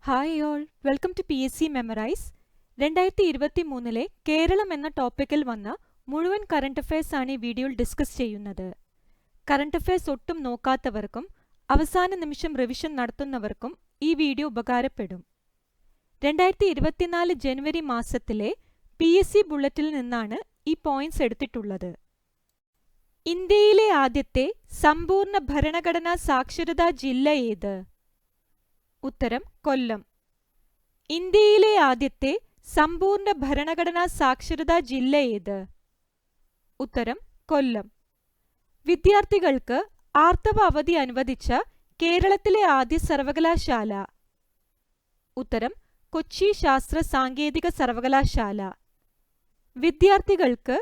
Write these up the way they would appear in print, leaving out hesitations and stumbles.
Hi all, welcome to PSC memorize. 2023 Keralam എന്ന ടോപ്പിക്കിൽ വന്ന മുഴുവൻ കറണ്ട് അഫയേഴ്സ് ആണ് ഈ വീഡിയോയിൽ ഡിസ്കസ് ചെയ്യുന്നത്. കറണ്ട് അഫയേഴ്സ് ഒട്ടും നോക്കാത്തവർക്കും അവസാന നിമിഷം റിവിഷൻ നടത്തുന്നവർക്കും ഈ വീഡിയോ ഉപകാരപ്പെടും. 2024 ജനുവരി മാസത്തിലെ PSC ബുള്ളറ്റിൽ നിന്നാണ് ഈ പോയിന്റ്സ് എടുത്തിട്ടുള്ളത്. ഇന്ത്യയിലെ ആദ്യത്തെ സമ്പൂർണ്ണ ഭരണഘടനാ സാക്ഷരതാ ജില്ല ഏത്? ഉത്തരം കൊല്ലം. ഇന്ത്യയിലെ ആദ്യത്തെ സമ്പൂർണ്ണ ഭരണഘടനാ സാക്ഷരതാ ജില്ല ഏത്? ഉത്തരം കൊല്ലം. വിദ്യാർത്ഥികൾക്ക് ആർത്തവ അവധി അനുവദിച്ച കേരളത്തിലെ ആദ്യ സർവകലാശാല? ഉത്തരം കൊച്ചി ശാസ്ത്ര സാങ്കേതിക സർവകലാശാല. വിദ്യാർത്ഥികൾക്ക്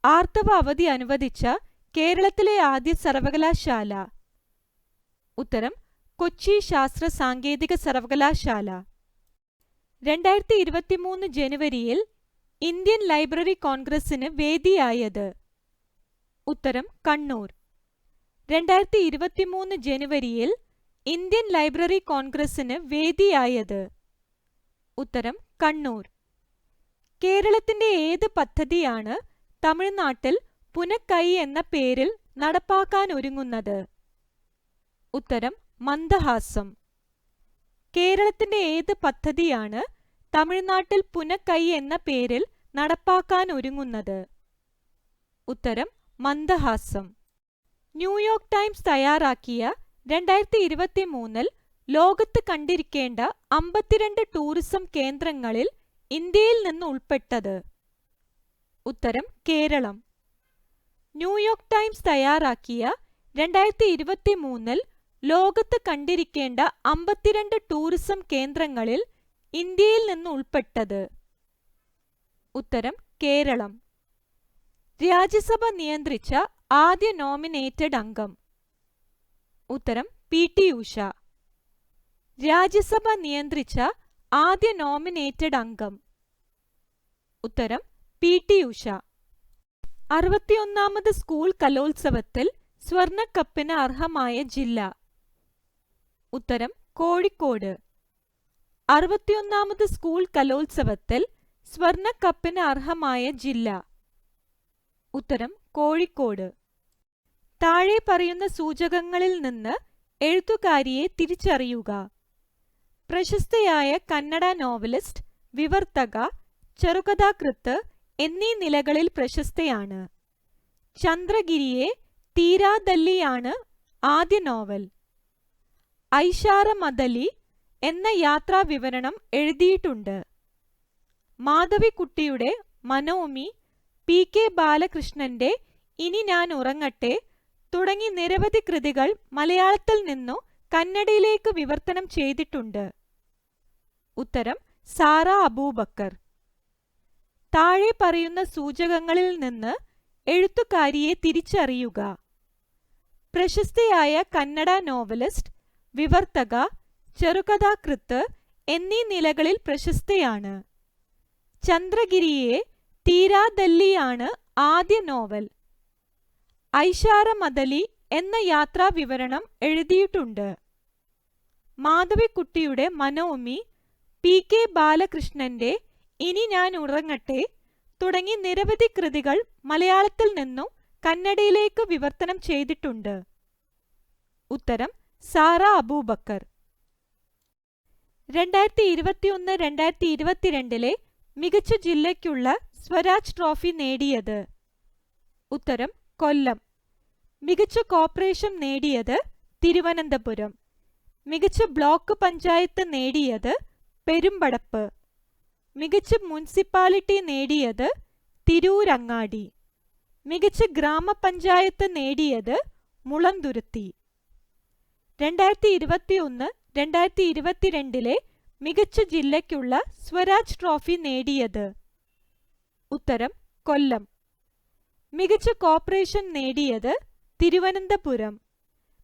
ആർത്തവ അവധി അനുവദിച്ച കേരളത്തിലെ ആദ്യ സർവകലാശാല? ഉത്തരം കൊച്ചി ശാസ്ത്ര സാങ്കേതിക സർവകലാശാല. 2023 ജനുവരിയിൽ ഇന്ത്യൻ ലൈബ്രറി കോൺഗ്രസിന് വേദിയായത്? ഉത്തരം കണ്ണൂർ. 2023 ജനുവരിയിൽ ഇന്ത്യൻ ലൈബ്രറി കോൺഗ്രസിന് വേദിയായത്? ഉത്തരം കണ്ണൂർ. കേരളത്തിന്റെ ഏത് പദ്ധതിയാണ് തമിഴ്നാട്ടിൽ പുനക്കൈ എന്ന പേരിൽ നടപ്പാക്കാനൊരുങ്ങുന്നത്? ഉത്തരം മന്ദഹാസം. കേരളത്തിന്റെ ഏത് പദ്ധതിയാണ് തമിഴ്നാട്ടിൽ പുനക്കൈ എന്ന പേരിൽ നടപ്പാക്കാനൊരുങ്ങുന്നത്? ഉത്തരം മന്ദഹാസം. ന്യൂയോർക്ക് ടൈംസ് തയ്യാറാക്കിയ 2023 ലോകത്ത് കണ്ടിരിക്കേണ്ട 52 ടൂറിസം കേന്ദ്രങ്ങളിൽ ഇന്ത്യയിൽ നിന്ന് ഉൾപ്പെട്ടത്? ഉത്തരം കേരളം. ന്യൂയോർക്ക് ടൈംസ് തയ്യാറാക്കിയ 2023 ലോകത്ത് കണ്ടിരിക്കേണ്ട 52 ടൂറിസം കേന്ദ്രങ്ങളിൽ ഇന്ത്യയിൽ നിന്ന് ഉൾപ്പെട്ടത്? ഉത്തരം കേരളം. രാജ്യസഭ നിയന്ത്രിച്ച ആദ്യ നോമിനേറ്റഡ് അംഗം? ഉത്തരം PT ഉഷ. രാജ്യസഭ നിയന്ത്രിച്ച ആദ്യ നോമിനേറ്റഡ് അംഗം? ഉത്തരം PT ഉഷ. 61ാമത് സ്കൂൾ കലോത്സവത്തിൽ സ്വർണക്കപ്പിന് അർഹമായ ജില്ല? ഉത്തരം കോഴിക്കോട്. 61ാമത് സ്കൂൾ കലോത്സവത്തിൽ സ്വർണക്കപ്പിന് അർഹമായ ജില്ല? ഉത്തരം കോഴിക്കോട്. താഴെ പറയുന്ന സൂചകങ്ങളിൽ നിന്ന് എഴുത്തുകാരിയെ തിരിച്ചറിയുക. പ്രശസ്തയായ കന്നഡ നോവലിസ്റ്റ്, വിവർത്തക, ചെറുകഥാകൃത്ത് എന്നീ നിലകളിൽ പ്രശസ്തയാണ്. ചന്ദ്രഗിരിയെ തീരാദല്ലിയാണ് ആദ്യ നോവൽ. ഐഷാറ മദലി എന്ന യാത്രാവിവരണം എഴുതിയിട്ടുണ്ട്. മാധവിക്കുട്ടിയുടെ മനോമി, PK ബാലകൃഷ്ണന്റെ ഇനി ഞാൻ ഉറങ്ങട്ടെ തുടങ്ങി നിരവധി കൃതികൾ മലയാളത്തിൽ നിന്നു കന്നഡയിലേക്ക് വിവർത്തനം ചെയ്തിട്ടുണ്ട്. ഉത്തരം സാറ അബൂബക്കർ. താഴെ പറയുന്ന സൂചകങ്ങളിൽ നിന്ന് എഴുത്തുകാരിയെ തിരിച്ചറിയുക. പ്രശസ്തയായ കന്നഡ നോവലിസ്റ്റ്, വിവർത്തക, ചെറുകഥാകൃത്ത് എന്നീ നിലകളിൽ പ്രശസ്തയാണ്. ചന്ദ്രഗിരിയെ തീരാദല്ലിയാണ് ആദ്യ നോവൽ. ഐഷാറ മദലി എന്ന യാത്രാവിവരണം എഴുതിയിട്ടുണ്ട്. മാധവിക്കുട്ടിയുടെ മനോമി, PK ബാലകൃഷ്ണന്റെ ഇനി ഞാൻ ഉറങ്ങട്ടെ തുടങ്ങി നിരവധി കൃതികൾ മലയാളത്തിൽ നിന്നും കന്നഡയിലേക്ക് വിവർത്തനം ചെയ്തിട്ടുണ്ട്. ഉത്തരം സാറ അബൂബക്കർ. 2021-2022 മികച്ച ജില്ലയ്ക്കുള്ള സ്വരാജ് ട്രോഫി നേടിയത്? ഉത്തരം കൊല്ലം. മികച്ച കോർപ്പറേഷൻ നേടിയത്? തിരുവനന്തപുരം. മികച്ച ബ്ലോക്ക് പഞ്ചായത്ത് നേടിയത്? പെരുമ്പടപ്പ്. മികച്ച മുനിസിപ്പാലിറ്റി നേടിയത്? തിരൂരങ്ങാടി. മികച്ച ഗ്രാമപഞ്ചായത്ത് നേടിയത്? മുളന്തുരുത്തി. 2021-2022 മികച്ച ജില്ലയ്ക്കുള്ള സ്വരാജ് ട്രോഫി നേടിയത്? ഉത്തരം കൊല്ലം. മികച്ച കോർപ്പറേഷൻ നേടിയത്? തിരുവനന്തപുരം.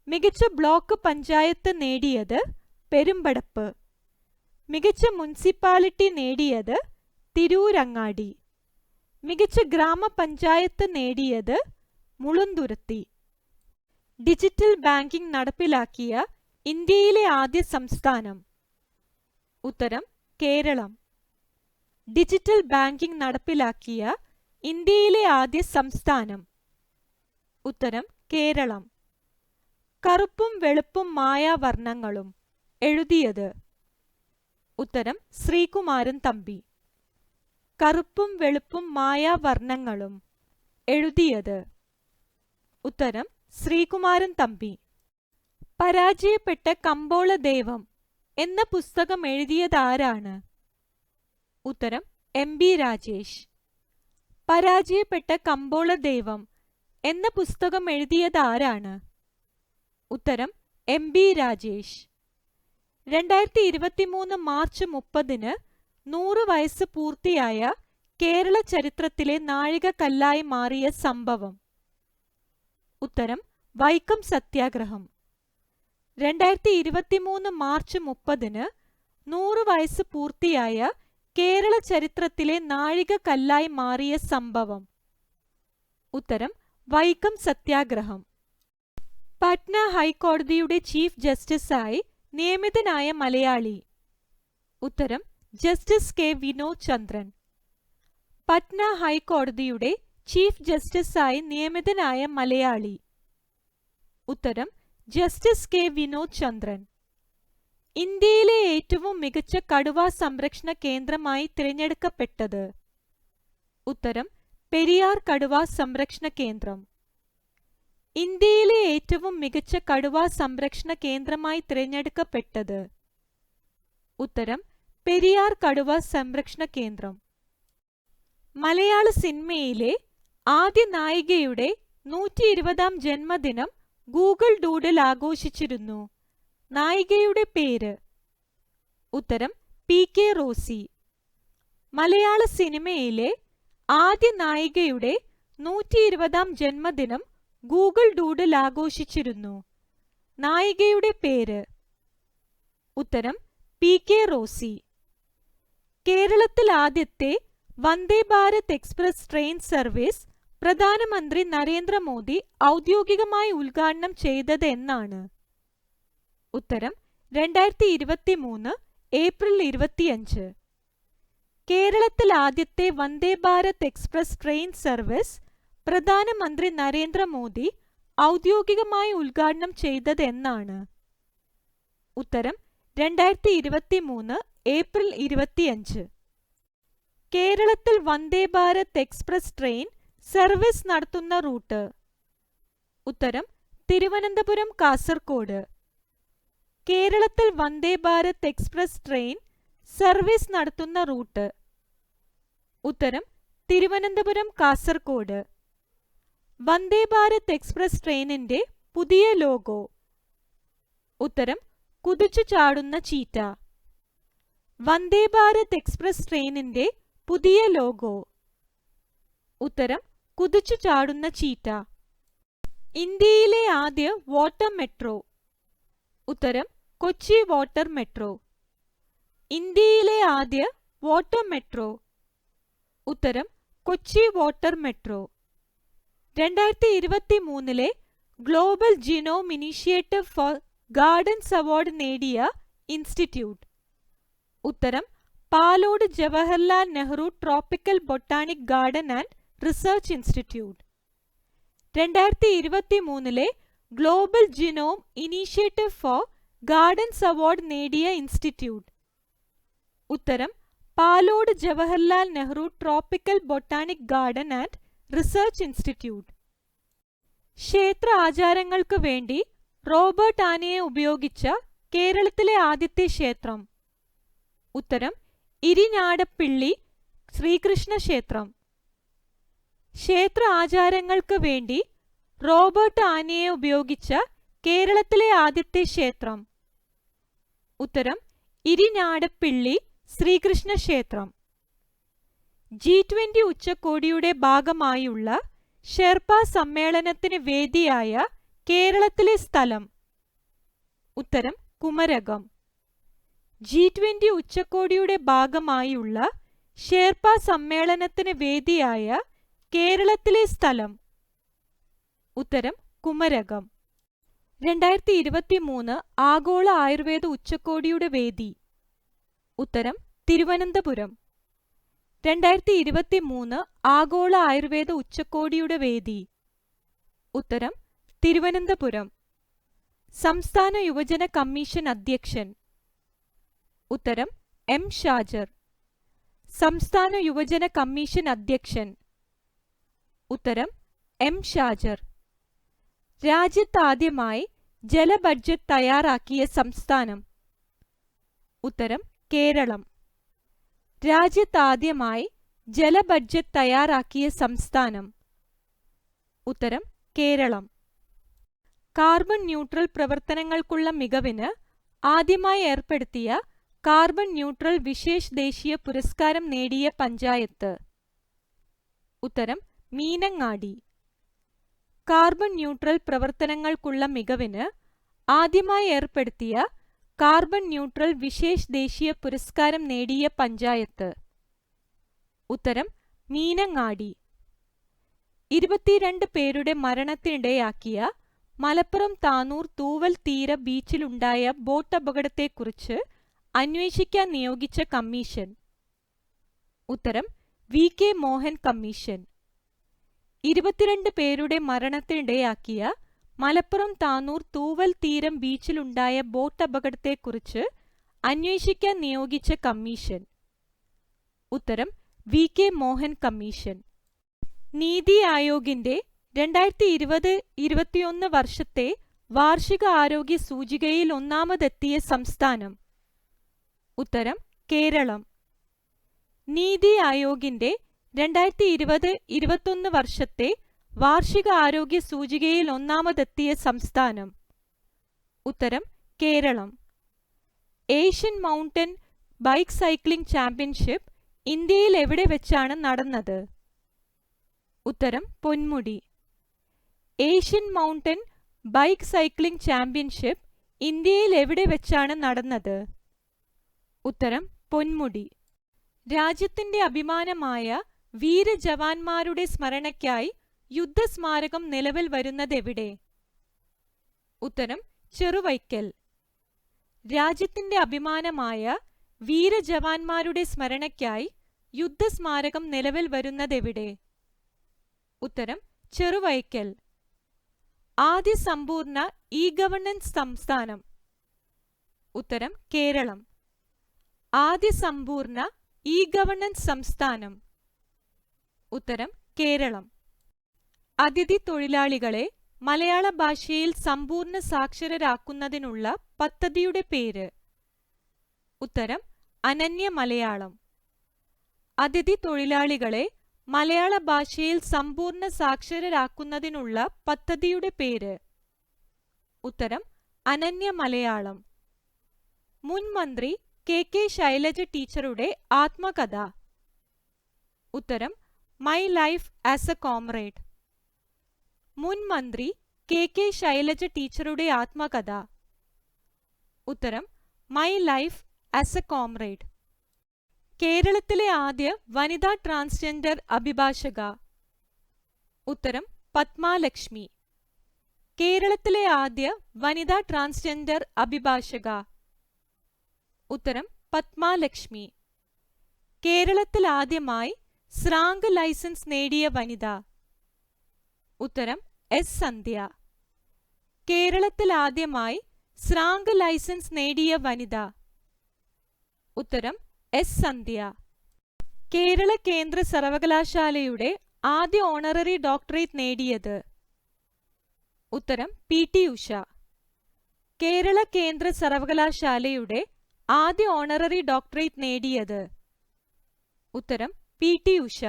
മികച്ച ബ്ലോക്ക് പഞ്ചായത്ത് നേടിയത്? പെരുമ്പടപ്പ്. മികച്ച മുനിസിപ്പാലിറ്റി നേടിയത്? തിരൂരങ്ങാടി. മികച്ച ഗ്രാമപഞ്ചായത്ത് നേടിയത്? മുളന്തുരുത്തി. ഡിജിറ്റൽ ബാങ്കിംഗ് നടപ്പിലാക്കിയ ഇന്ത്യയിലെ ആദ്യ സംസ്ഥാനം? ഉത്തരം കേരളം. ഡിജിറ്റൽ ബാങ്കിംഗ് നടപ്പിലാക്കിയ ഇന്ത്യയിലെ ആദ്യ സംസ്ഥാനം? ഉത്തരം കേരളം. കറുപ്പും വെളുപ്പും മായാവർണ്ണങ്ങളും എഴുതിയത്? ഉത്തരം ശ്രീകുമാരൻ തമ്പി. കറുപ്പും വെളുപ്പും മായാവർണ്ണങ്ങളും എഴുതിയത്? ഉത്തരം ശ്രീകുമാരൻ തമ്പി. പരാജയപ്പെട്ട കമ്പോള ദൈവം എന്ന പുസ്തകം എഴുതിയതാരാണ്? ഉത്തരം എം.ബി. രാജേഷ്. പരാജയപ്പെട്ട കമ്പോള ദൈവം എന്ന പുസ്തകം എഴുതിയതാരാണ്? ഉത്തരം എം.ബി. രാജേഷ്. 2023 മാർച്ച് 30-ന് 100 വയസ്സ് പൂർത്തിയായ കേരള ചരിത്രത്തിലെ നാഴികക്കല്ലായി മാറിയ സംഭവം? ഉത്തരം വൈക്കം സത്യാഗ്രഹം. 2023 മാർച്ച് 30-ന് 100 വയസ്സ് പൂർത്തിയായ കേരള ചരിത്രത്തിലെ നാഴികക്കല്ലായി മാറിയ സംഭവം? ഉത്തരം വൈക്കം സത്യാഗ്രഹം. പട്ന ഹൈക്കോടതിയുടെ ചീഫ് ജസ്റ്റിസായി നിയമിതനായ മലയാളി? ഉത്തരം ജസ്റ്റിസ് കെ വിനോദ് ചന്ദ്രൻ. പട്ന ഹൈക്കോടതിയുടെ ചീഫ് ജസ്റ്റിസായി നിയമിതനായ മലയാളി? ഉത്തരം ജസ്റ്റിസ് കെ വിനോദ് ചന്ദ്രൻ. ഇന്ത്യയിലെ ഏറ്റവും മികച്ച കടുവാ സംരക്ഷണ കേന്ദ്രമായി തിരഞ്ഞെടുക്കപ്പെട്ടത്? ഉത്തരം പെരിയാർ കടുവാ സംരക്ഷണ കേന്ദ്രം. ഇന്ത്യയിലെ ഏറ്റവും മികച്ച കടുവാ സംരക്ഷണ കേന്ദ്രമായി തിരഞ്ഞെടുക്കപ്പെട്ടത്? ഉത്തരം പെരിയാർ കടുവാ സംരക്ഷണ കേന്ദ്രം. മലയാള സിനിമയിലെ ആദ്യ നായികയുടെ 120-ാം ജന്മദിനം ഗൂഗിൾ ഡൂഡിൽ ആഘോഷിച്ചിരുന്നു. നായികയുടെ പേര്? ഉത്തരം പി.കെ. റോസി. മലയാള സിനിമയിലെ ആദ്യ നായികയുടെ 120-ാം ജന്മദിനം ഗൂഗിൾ ഡൂഡിൽ ആഘോഷിച്ചിരുന്നു. നായികയുടെ പേര്? ഉത്തരം പി.കെ. റോസി. കേരളത്തിൽ ആദ്യത്തെ Vande Bharat express train service പ്രധാനമന്ത്രി നരേന്ദ്രമോദി ഔദ്യോഗികമായി ഉദ്ഘാടനം ചെയ്തത് എന്നാണ്? ഉത്തരം 2023 ഏപ്രിൽ 25. കേരളത്തിൽ ആദ്യത്തെ Vande Bharat express train service പ്രധാനമന്ത്രി നരേന്ദ്രമോദി ഔദ്യോഗികമായി ഉദ്ഘാടനം ചെയ്തത് എന്നാണ്? ഉത്തരം 2023 ഏപ്രിൽ 25. കേരളത്തിൽ Vande Bharat express train service നടത്തുന്ന റൂട്ട്? ഉത്തരം തിരുവനന്തപുരം കാസർഗോഡ്. കേരളത്തിൽ Vande Bharat express train service നടത്തുന്ന റൂട്ട്? ഉത്തരം തിരുവനന്തപുരം കാസർഗോഡ്. വന്ദേ ഭാരത് എക്സ്പ്രസ് ട്രെയിനിന്റെ പുതിയ ലോഗോ? ഉത്തരം കുതിച്ചു ചാടുന്ന ചീറ്റ. വന്ദേ ഭാരത് എക്സ്പ്രസ് ട്രെയിനിന്റെ പുതിയ ലോഗോ? ഉത്തരം കുതിച്ചു ചാടുന്ന ചീറ്റ. ഇന്ത്യയിലെ ആദ്യ വാട്ടർ മെട്രോ? ഉത്തരം കൊച്ചി വാട്ടർ മെട്രോ. ഇന്ത്യയിലെ ആദ്യ വാട്ടർ മെട്രോ? ഉത്തരം Kochi water metro. 2023 global genome initiative four gardens award നേടിയ ഇൻസ്റ്റിറ്റ്യൂട്ട്? ഉത്തരം Palode Jawaharlal Nehru tropical botanic garden and research institute. 2023 global genome initiative four gardens award നേടിയ ഇൻസ്റ്റിറ്റ്യൂട്ട്? ഉത്തരം Palode Jawaharlal Nehru tropical botanic garden and research institute. ക്ഷേത്ര ആചാരങ്ങൾക്ക് വേണ്ടി Robert ആനയെ ഉപയോഗിച്ച കേരളത്തിലെ ആദ്യത്തെ ക്ഷേത്രം? ഉത്തരം ഇരിഞ്ഞാടപ്പിള്ളി ശ്രീകൃഷ്ണ ക്ഷേത്രം. ക്ഷേത്ര ആചാരങ്ങൾക്ക് വേണ്ടി റോബർട്ട് ആനയെ ഉപയോഗിച്ച കേരളത്തിലെ ആദ്യത്തെ ക്ഷേത്രം? ഉത്തരം ഇരിഞ്ഞാടപ്പിള്ളി ശ്രീകൃഷ്ണ ക്ഷേത്രം. G20 ഉച്ചകോടിയുടെ ഭാഗമായുള്ള ഷെർപ്പ സമ്മേളനത്തിന് വേദിയായ കേരളത്തിലെ സ്ഥലം? ഉത്തരം കുമരകം. G20 ഉച്ചകോടിയുടെ ഭാഗമായുള്ള ഷെർപ്പ സമ്മേളനത്തിന് വേദിയായ കേരളത്തിലെ സ്ഥലം? ഉത്തരം കുമരകം. 2023 ആഗോള ആയുർവേദ ഉച്ചകോടിയുടെ വേദി? ഉത്തരം തിരുവനന്തപുരം. 2023 ആഗോള ആയുർവേദ ഉച്ചകോടിയുടെ വേദി. ഉത്തരം തിരുവനന്തപുരം. സംസ്ഥാന യുവജന കമ്മീഷൻ അധ്യക്ഷൻ. ഉത്തരം എം ഷാജർ. സംസ്ഥാന യുവജന കമ്മീഷൻ അധ്യക്ഷൻ. ഉത്തരം എം ഷാജർ. രാജ്യത്താദ്യമായി ജല ബഡ്ജറ്റ് തയ്യാറാക്കിയ സംസ്ഥാനം. ഉത്തരം കേരളം. രാജ്യത്താദ്യമായി ജല ബഡ്ജറ്റ് തയ്യാറാക്കിയ സംസ്ഥാനം. ഉത്തരം കേരളം. കാർബൺ ന്യൂട്രൽ പ്രവർത്തനങ്ങൾക്കുള്ള മികവിന് ആദ്യമായി ഏർപ്പെടുത്തിയ കാർബൺ ന്യൂട്രൽ വിശേഷ് ദേശീയ പുരസ്കാരം നേടിയ പഞ്ചായത്ത്. ഉത്തരം മീനങ്ങാടി. കാർബൺ ന്യൂട്രൽ പ്രവർത്തനങ്ങൾക്കുള്ള മികവിന് ആദ്യമായി ഏർപ്പെടുത്തിയ കാർബൺ ന്യൂട്രൽ വിശേഷ് ദേശീയ പുരസ്കാരം നേടിയ പഞ്ചായത്ത്. ഉത്തരം മീനങ്ങാടി. 22 പേരുടെ മരണത്തിനിടയാക്കിയ മലപ്പുറം താനൂർ തൂവൽ തീര ബീച്ചിലുണ്ടായ ബോട്ട് അപകടത്തെക്കുറിച്ച് അന്വേഷിക്കാൻ നിയോഗിച്ച കമ്മീഷൻ. ഉത്തരം VK മോഹൻ കമ്മീഷൻ. 22 പേരുടെ മരണത്തിനിടയാക്കിയ മലപ്പുറം താനൂർ തൂവൽ തീരം ബീച്ചിലുണ്ടായ ബോട്ട് അപകടത്തെക്കുറിച്ച് അന്വേഷിക്കാൻ നിയോഗിച്ച കമ്മീഷൻ. ഉത്തരം VK മോഹൻ കമ്മീഷൻ. നീതി ആയോഗിന്റെ 2020-21 വർഷത്തെ വാർഷിക ആരോഗ്യ സൂചികയിൽ ഒന്നാമതെത്തിയ സംസ്ഥാനം. ഉത്തരം കേരളം. നീതി ആയോഗിന്റെ 2020-21 വർഷത്തെ വാർഷിക ആരോഗ്യ സൂചികയിൽ ഒന്നാമതെത്തിയ സംസ്ഥാനം. ഉത്തരം Keralam. Asian mountain bike cycling championship ഇന്ത്യയിൽ എവിടെ വെച്ചാണ് നടന്നത്? ഉത്തരം Ponmudi. Asian mountain bike cycling championship ഇന്ത്യയിൽ എവിടെ വെച്ചാണ് നടന്നത്? ഉത്തരം പൊന്മുടി. രാജ്യത്തിന്റെ അഭിമാനമായ വീരജവാന്മാരുടെ സ്മരണയ്ക്കായി യുദ്ധസ്മാരകം നിലവിൽ വരുന്നതെവിടെ? ഉത്തരം ചെറുവൈക്കൽ. രാജ്യത്തിന്റെ അഭിമാനമായ വീരജവാന്മാരുടെ സ്മരണയ്ക്കായി യുദ്ധസ്മാരകം നിലവിൽ വരുന്നതെവിടെ? ഉത്തരം ചെറുവൈക്കൽ. ആദ്യ സമ്പൂർണ്ണ ഇ-ഗവേണൻസ് സംസ്ഥാനം. ഉത്തരം കേരളം. ആദ്യ സമ്പൂർണ്ണ ഇ-ഗവേണൻസ് സംസ്ഥാനം. ഉത്തരം കേരളം. അതിഥി തൊഴിലാളികളെ മലയാള ഭാഷയിൽ സമ്പൂർണ്ണ സാക്ഷരരാക്കുന്നതിനുള്ള പദ്ധതിയുടെ പേര്. ഉത്തരം അനന്യ മലയാളം. അതിഥി തൊഴിലാളികളെ മലയാള ഭാഷയിൽ സമ്പൂർണ്ണ സാക്ഷരരാക്കുന്നതിനുള്ള പദ്ധതിയുടെ പേര്. ഉത്തരം അനന്യ മലയാളം. മുൻ മന്ത്രി KK ശൈലജ ടീച്ചറുടെ ആത്മകഥ. ഉത്തരം my life as A comrade. മുൻ മന്ത്രി KK ശൈലജ ടീച്ചറുടെ ആത്മകഥ. ഉത്തരം my life as A comrade. കേരളത്തിലെ ആദ്യ വനിതാ ട്രാൻസ്ജെൻഡർ അഭിഭാഷക. ഉത്തരം പത്മാലക്ഷ്മി. കേരളത്തിലെ ആദ്യ വനിതാ ട്രാൻസ്ജെൻഡർ അഭിഭാഷക. ഉത്തരം പത്മാലക്ഷ്മി. കേരളത്തിൽ ആദ്യമായി സ്രാങ്ക് ലൈസൻസ് നേടിയ വനിത. ഉത്തരം S. സന്ധ്യ. കേരളത്തിൽ ആദ്യമായി സ്രാങ്ക് ലൈസൻസ് നേടിയ വനിത. ഉത്തരം S. സന്ധ്യ. കേരള കേന്ദ്ര സർവകലാശാലയുടെ ആദ്യ ഓണററി ഡോക്ടറേറ്റ് നേടിയത്. ഉത്തരം PT ഉഷ. കേരള കേന്ദ്ര സർവകലാശാലയുടെ ആദ്യ ഓണററി ഡോക്ടറേറ്റ് നേടിയത്. ഉത്തരം PT ഉഷ.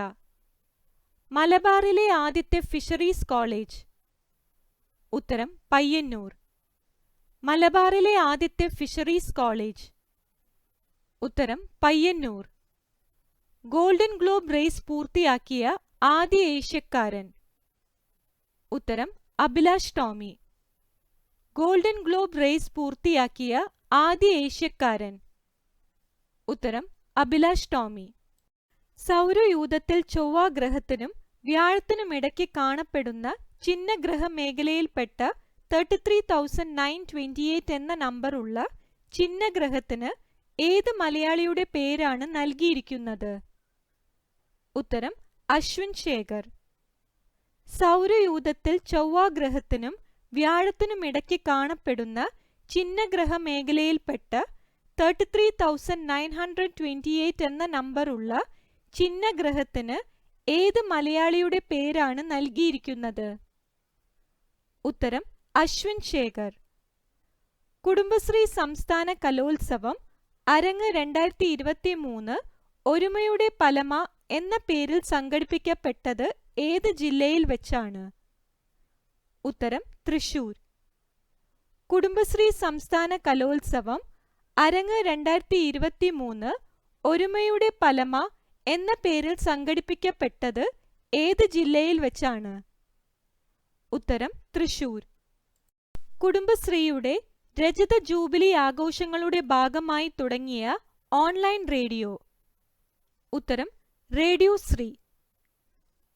മലബാറിലെ ആദ്യത്തെ ഫിഷറീസ് കോളേജ്. ഉത്തരം പയ്യന്നൂർ. മലബാറിലെ ആദ്യത്തെ ഫിഷറീസ് കോളേജ്. ഉത്തരം പയ്യന്നൂർ. ഗോൾഡൻ ഗ്ലോബ് റേസ് പൂർത്തിയാക്കിയ ആദ്യ ഏഷ്യക്കാരൻ. ഉത്തരം Abhilash Tomy. Golden globe race പൂർത്തിയാക്കിയ ആദ്യ ഏഷ്യക്കാരൻ. ഉത്തരം അഭിലാഷ് ടോമി. സൗരയൂഥത്തിൽ ചൊവ്വ ഗ്രഹത്തിനും വ്യാഴത്തിനുമിടയ്ക്ക് കാണപ്പെടുന്ന ചിഹ്നഗ്രഹ മേഖലയിൽപ്പെട്ട 33,928 എന്ന നമ്പറുള്ള ചിഹ്നഗ്രഹത്തിന് ഏത് മലയാളിയുടെ പേരാണ് നൽകിയിരിക്കുന്നത്? ഉത്തരം അശ്വിൻ ശേഖർ. സൗരയൂഥത്തിൽ ചൊവ്വാഗ്രഹത്തിനും വ്യാഴത്തിനുമിടയ്ക്ക് കാണപ്പെടുന്ന ചിഹ്നഗ്രഹ മേഖലയിൽപ്പെട്ട 33,928 എന്ന നമ്പറുള്ള ചിഹ്നഗ്രഹത്തിന് ഏത് മലയാളിയുടെ പേരാണ് നൽകിയിരിക്കുന്നത്? ഉത്തരം അശ്വിൻ ശേഖർ. കുടുംബശ്രീ സംസ്ഥാന കലോത്സവം അരങ്ങ് 2023 ഒരുമയുടെ പലമ എന്ന പേരിൽ സംഘടിപ്പിക്കപ്പെട്ടത് ഏത് ജില്ലയിൽ വെച്ചാണ്? ഉത്തരം തൃശൂർ. കുടുംബശ്രീ സംസ്ഥാന കലോത്സവം അരങ്ങ് 2023 ഒരുമയുടെ പലമ എന്ന പേരിൽ സംഘടിപ്പിക്കപ്പെട്ടത് ഏത് ജില്ലയിൽ വെച്ചാണ്? ഉത്തരം തൃശൂർ. കുടുംബശ്രീയുടെ രജത ജൂബിലി ആഘോഷങ്ങളുടെ ഭാഗമായി തുടങ്ങിയ ഓൺലൈൻ റേഡിയോ? ഉത്തരം റേഡിയോ ശ്രീ.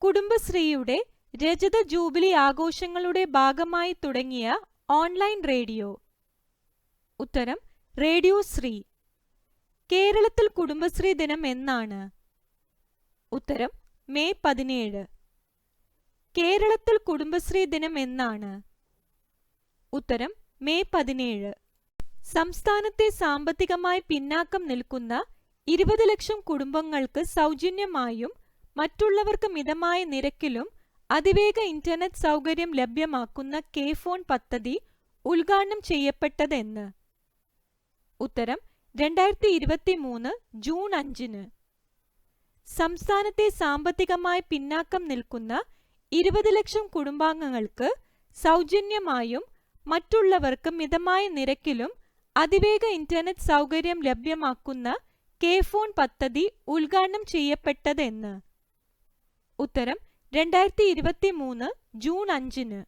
കുടുംബശ്രീയുടെ രജത ജൂബിലി ആഘോഷങ്ങളുടെ ഭാഗമായി തുടങ്ങിയ ഓൺലൈൻ റേഡിയോ? ഉത്തരം റേഡിയോ ശ്രീ. കേരളത്തിൽ കുടുംബശ്രീ ദിനം എന്നാണ്? ഉത്തരം മെയ് 17. കേരളത്തിൽ കുടുംബശ്രീ ദിനം എന്നാണ്? ഉത്തരം മെയ് 17. സംസ്ഥാനത്തെ സാമ്പത്തികമായി പിന്നാക്കം നിൽക്കുന്ന 20 ലക്ഷം കുടുംബങ്ങൾക്ക് സൗജന്യമായും മറ്റുള്ളവർക്ക് മിതമായ നിരക്കിലും അതിവേഗ ഇന്റർനെറ്റ് സൗകര്യം ലഭ്യമാക്കുന്ന കെ-ഫോൺ പദ്ധതി ഉദ്ഘാടനം ചെയ്യപ്പെട്ടതെന്ന്? ഉത്തരം 2023 ജൂൺ 5. സംസ്ഥാനത്തെ സാമ്പത്തികമായി പിന്നാക്കം നിൽക്കുന്ന 20 ലക്ഷം കുടുംബാംഗങ്ങൾക്ക് സൗജന്യമായും മറ്റുള്ളവർക്ക് മിതമായ നിരക്കിലും അതിവേഗ ഇന്റർനെറ്റ് സൗകര്യം ലഭ്യമാക്കുന്ന കെ-ഫോൺ പദ്ധതി ഉദ്ഘാടനം ചെയ്യപ്പെട്ടതെന്ന്? ഉത്തരം 2023 ജൂൺ 5.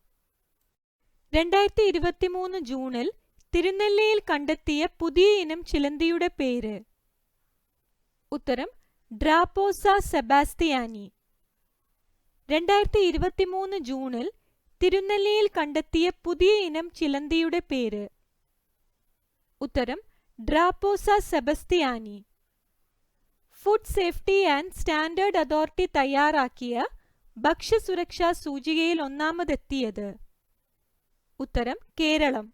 2023 ജൂണിൽ തിരുനെല്ലിയിൽ കണ്ടെത്തിയ പുതിയ ഇനം ചിലന്തിയുടെ പേര്? ഉത്തരം ഡ്രാപ്പോസ സെബാസ്ത്യാനി. 2023 ജൂണിൽ തിരുനെല്ലിയിൽ കണ്ടെത്തിയ പുതിയ ഇനം ചിലന്തിയുടെ പേര്? ഉത്തരം ഡ്രാപ്പോസ സെബസ്ത്യാനി. Food safety and standard authority തയ്യാറാക്കിയ ഭക്ഷ്യസുരക്ഷാ സൂചികയിൽ ഒന്നാമതെത്തിയത്? ഉത്തരം Keralam.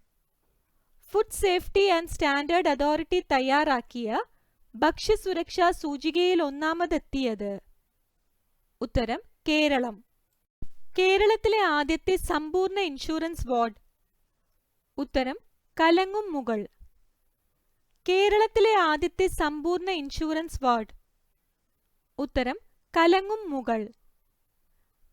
Food safety and standard authority തയ്യാറാക്കിയ ഭക്ഷ്യസുരക്ഷാ സൂചികയിൽ ഒന്നാമതെത്തിയത്? ഉത്തരം കേരളം. കേരളത്തിലെ ആദ്യത്തെ സമ്പൂർണ്ണ ഇൻഷുറൻസ് വാർഡ്? ഉത്തരം കലങ്ങും മുകൾ. കേരളത്തിലെ ആദ്യത്തെ സമ്പൂർണ്ണ ഇൻഷുറൻസ് വാർഡ്? ഉത്തരം കലങ്ങും മുകൾ.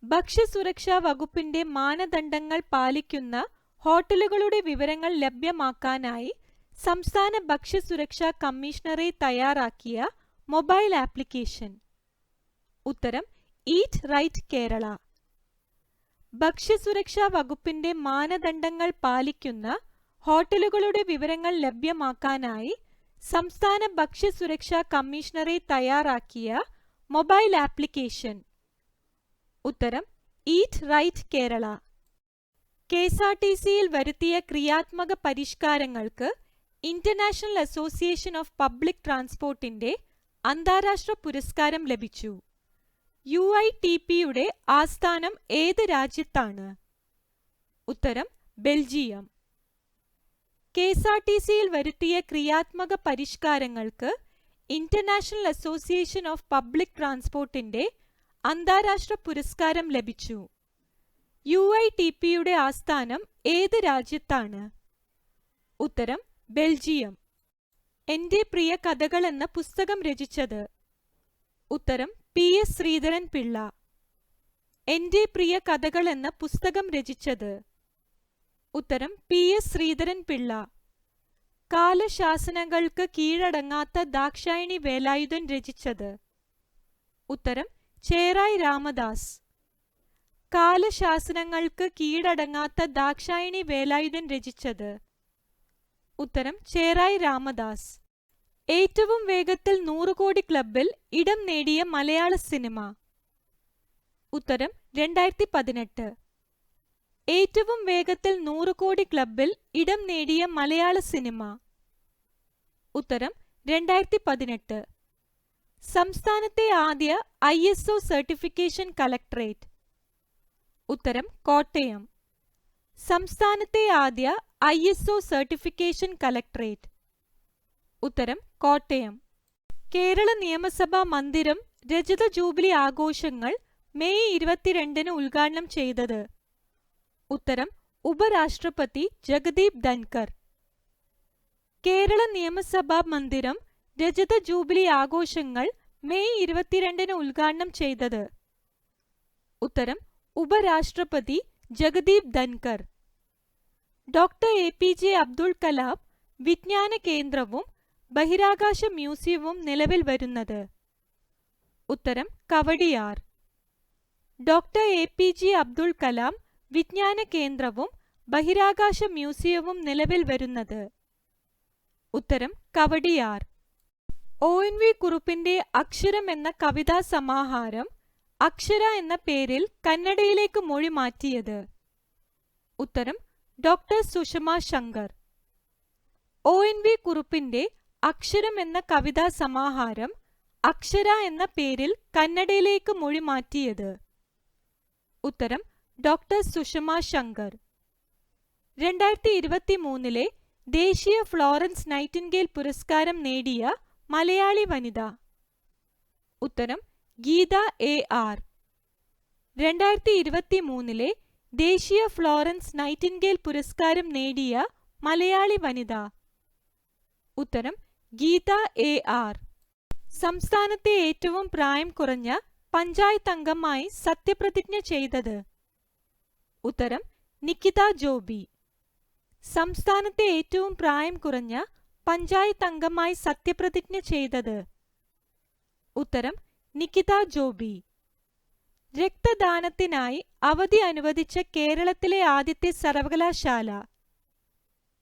ഭക്ഷ്യസുരക്ഷാ വകുപ്പിന്റെ മാനദണ്ഡങ്ങൾ പാലിക്കുന്ന ഹോട്ടലുകളുടെ വിവരങ്ങൾ ലഭ്യമാക്കാനായി സംസ്ഥാന ഭക്ഷ്യസുരക്ഷാ കമ്മീഷണറേറ്റ് തയ്യാറാക്കിയ മൊബൈൽ ആപ്ലിക്കേഷൻ? ഉത്തരം ഈറ്റ് റൈറ്റ് കേരള. ഭക്ഷ്യസുരക്ഷാ വകുപ്പിന്റെ മാനദണ്ഡങ്ങൾ പാലിക്കുന്ന ഹോട്ടലുകളുടെ വിവരങ്ങൾ ലഭ്യമാക്കാനായി സംസ്ഥാന ഭക്ഷ്യസുരക്ഷാ കമ്മീഷണറേറ്റ് തയ്യാറാക്കിയ മൊബൈൽ ആപ്ലിക്കേഷൻ? ഉത്തരം ഈറ്റ് റൈറ്റ് കേരള. കെഎസ്ആർടിസിയിൽ വരുത്തിയ ക്രിയാത്മക പരിഷ്കാരങ്ങൾക്ക് ഇന്റർനാഷണൽ അസോസിയേഷൻ ഓഫ് പബ്ലിക് ട്രാൻസ്പോർട്ടിന്റെ അന്താരാഷ്ട്ര പുരസ്കാരം ലഭിച്ചു. UITPയുടെ ആസ്ഥാനം ഏത് രാജ്യത്താണ്? ഉത്തരം ബെൽജിയം. കെഎസ്ആർടിസിയിൽ വരുത്തിയ ക്രിയാത്മക പരിഷ്കാരങ്ങൾക്ക് ഇന്റർനാഷണൽ അസോസിയേഷൻ ഓഫ് പബ്ലിക് ട്രാൻസ്പോർട്ടിന്റെ അന്താരാഷ്ട്ര പുരസ്കാരം ലഭിച്ചു. UITPയുടെ ആസ്ഥാനം ഏത് രാജ്യത്താണ്? ഉത്തരം ബെൽജിയം. എന്റെ പ്രിയ കഥകൾ എന്ന പുസ്തകം രചിച്ചത്? ഉത്തരം PS ശ്രീധരൻ പിള്ള. എന്റെ പ്രിയ കഥകൾ എന്ന പുസ്തകം രചിച്ചത്? ഉത്തരം PS ശ്രീധരൻ പിള്ള. കാലശാസനകൾക്ക് കീഴടങ്ങാത്ത ദാക്ഷായണി വേലായുധൻ രചിച്ചത്? ഉത്തരം ചേറായി രാമദാസ്. കാലശാസനങ്ങൾക്ക് കീഴടങ്ങാത്ത ദാക്ഷായണി വേലായുധൻ രചിച്ചത്? ഉത്തരം ചേറായി രാമദാസ്. ഏറ്റവും വേഗത്തിൽ 100 കോടി ക്ലബിൽ ഇടം നേടിയ മലയാള സിനിമ? ഉത്തരം 2018. ഏറ്റവും വേഗത്തിൽ 100 കോടി ക്ലബിൽ ഇടം നേടിയ മലയാള സിനിമ? ഉത്തരം 2018. സംസ്ഥാനത്തെ ആദ്യ ISO സർട്ടിഫിക്കേഷൻ കളക്ടറേറ്റ്. ഉത്തരം കോട്ടയം. സംസ്ഥാനത്തെ ആദ്യ ISO സർട്ടിഫിക്കേഷൻ കളക്ടറേറ്റ്. ഉത്തരം കോട്ടയം. കേരള നിയമസഭാ മന്ദിരം രജത ജൂബിലി ആഘോഷങ്ങൾ മെയ് 22 ഉദ്ഘാടനം ചെയ്തത്. ഉത്തരം ഉപരാഷ്ട്രപതി ജഗദീപ് ധൻകർ. കേരള നിയമസഭാ മന്ദിരം രജത ജൂബിലി ആഘോഷങ്ങൾ മെയ് 22 ഉദ്ഘാടനം ചെയ്തത്. ഉത്തരം ഉപരാഷ്ട്രപതി ജഗദീപ് ധൻകർ. ഡോക്ടർ APJ അബ്ദുൾ കലാം വിജ്ഞാന കേന്ദ്രവും ബഹിരാകാശ മ്യൂസിയവും നിലവിൽ വരുന്നത്. ഉത്തരം കവടിയാർ. ഡോക്ടർ APJ അബ്ദുൾ കലാം വിജ്ഞാന കേന്ദ്രവും ബഹിരാകാശ മ്യൂസിയവും നിലവിൽ വരുന്നത്. ഉത്തരം കവടിയാർ. ONV കുറുപ്പിന്റെ അക്ഷരം എന്ന കവിതാ സമാഹാരം അക്ഷര എന്ന പേരിൽ കന്നഡയിലേക്ക് മൊഴി മാറ്റിയത്. ഉത്തരം ഡോക്ടർ സുഷമ ശങ്കർ. ONV കുറുപ്പിന്റെ അക്ഷരം എന്ന കവിതാ സമാഹാരം അക്ഷര എന്ന പേരിൽ കന്നഡയിലേക്ക് മൊഴി മാറ്റിയത്. ഉത്തരം ഡോക്ടർ സുഷമ ശങ്കർ. 2023 ദേശീയ ഫ്ലോറൻസ് നൈറ്റിൻഗേൽ പുരസ്കാരം നേടിയ മലയാളി വനിത. ഉത്തരം ഗീത AR. 2023 ദേശീയ ഫ്ലോറൻസ് നൈറ്റിൻഗേൽ പുരസ്കാരം നേടിയ മലയാളി വനിത. ഉത്തരം ഗീത AR. സംസ്ഥാനത്തെ ഏറ്റവും പ്രായം കുറഞ്ഞ പഞ്ചായത്ത് അംഗമായി സത്യപ്രതിജ്ഞ ചെയ്തത്. ഉത്തരം നിക്കിത ജോബി. സംസ്ഥാനത്തെ ഏറ്റവും പ്രായം കുറഞ്ഞ പഞ്ചായത്ത് അംഗമായി സത്യപ്രതിജ്ഞ ചെയ്തത്. ഉത്തരം നിക്കിത ജോബി. രക്തദാനത്തിനായി അവധി അനുവദിച്ച കേരളത്തിലെ ആദ്യത്തെ സർവകലാശാല.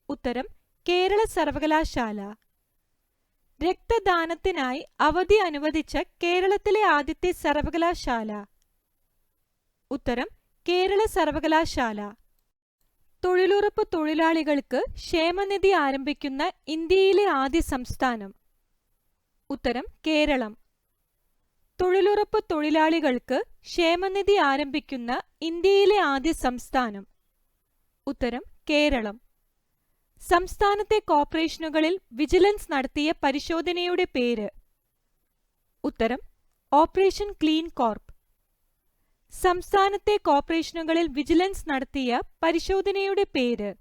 ഉത്തരം കേരള സർവകലാശാല. രക്തദാനത്തിനായി അവധി അനുവദിച്ച കേരളത്തിലെ ആദ്യത്തെ സർവകലാശാല. ഉത്തരം കേരള സർവകലാശാല. തൊഴിലുറപ്പ് തൊഴിലാളികൾക്ക് ക്ഷേമനിധി ആരംഭിക്കുന്ന ഇന്ത്യയിലെ ആദ്യ സംസ്ഥാനം. ഉത്തരം കേരളം. തൊഴിലുറപ്പ് തൊഴിലാളികൾക്ക് ക്ഷേമനിധി ആരംഭിക്കുന്ന ഇന്ത്യയിലെ ആദ്യ സംസ്ഥാനം. ഉത്തരം കേരളം. സംസ്ഥാനത്തെ കോർപ്പറേഷനുകളിൽ വിജിലൻസ് നടത്തിയ പരിശോധനയുടെ പേര്. ഉത്തരം ഓപ്പറേഷൻ ക്ലീൻ കോർപ്പ്. സംസ്ഥാനത്തെ കോർപ്പറേഷനുകളിൽ വിജിലൻസ് നടത്തിയ പരിശോധനയുടെ പേര്.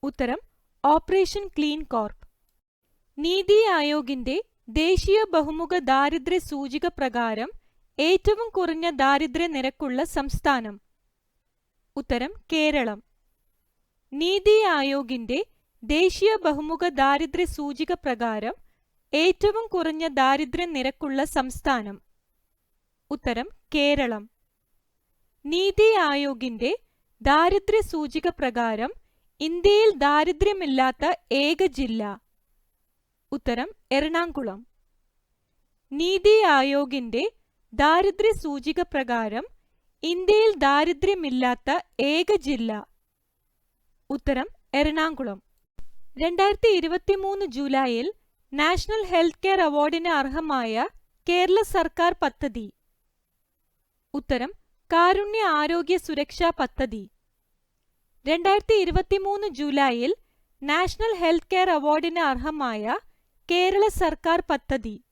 ഉത്തരം ഓപ്പറേഷൻ ക്ലീൻ കോർപ്പ്. നീതി ആയോഗിന്റെ ദേശീയ ബഹുമുഖ ദാരിദ്ര്യ സൂചിക പ്രകാരം ഏറ്റവും കുറഞ്ഞ ദാരിദ്ര്യ നിരക്കുള്ള സംസ്ഥാനം. ഉത്തരം കേരളം. നീതി ആയോഗിന്റെ ദേശീയ ബഹുമുഖ ദാരിദ്ര്യ സൂചിക പ്രകാരം ഏറ്റവും കുറഞ്ഞ ദാരിദ്ര്യ നിരക്കുള്ള സംസ്ഥാനം. ഉത്തരം കേരളം. നീതി ആയോഗിന്റെ ദാരിദ്ര്യ സൂചിക പ്രകാരം ഇന്ത്യയിൽ ദാരിദ്ര്യമില്ലാത്ത ഏക ജില്ല. ഉത്തരം എറണാകുളം. നീതി ആയോഗിന്റെ ദാരിദ്ര്യ സൂചിക പ്രകാരം ഇന്ത്യയിൽ ദാരിദ്ര്യമില്ലാത്ത ഏക ജില്ല. ഉത്തരം എറണാകുളം. 2023 ജൂലൈയിൽ നാഷണൽ ഹെൽത്ത് കെയർ അവാർഡിന് അർഹമായ കേരള സർക്കാർ പദ്ധതി. ഉത്തരം കാരുണ്യ ആരോഗ്യ സുരക്ഷാ പദ്ധതി. 2023 ജൂലൈയിൽ നാഷണൽ ഹെൽത്ത് കെയർ അവാർഡിന് അർഹമായ കേരള സർക്കാർ പദ്ധതി.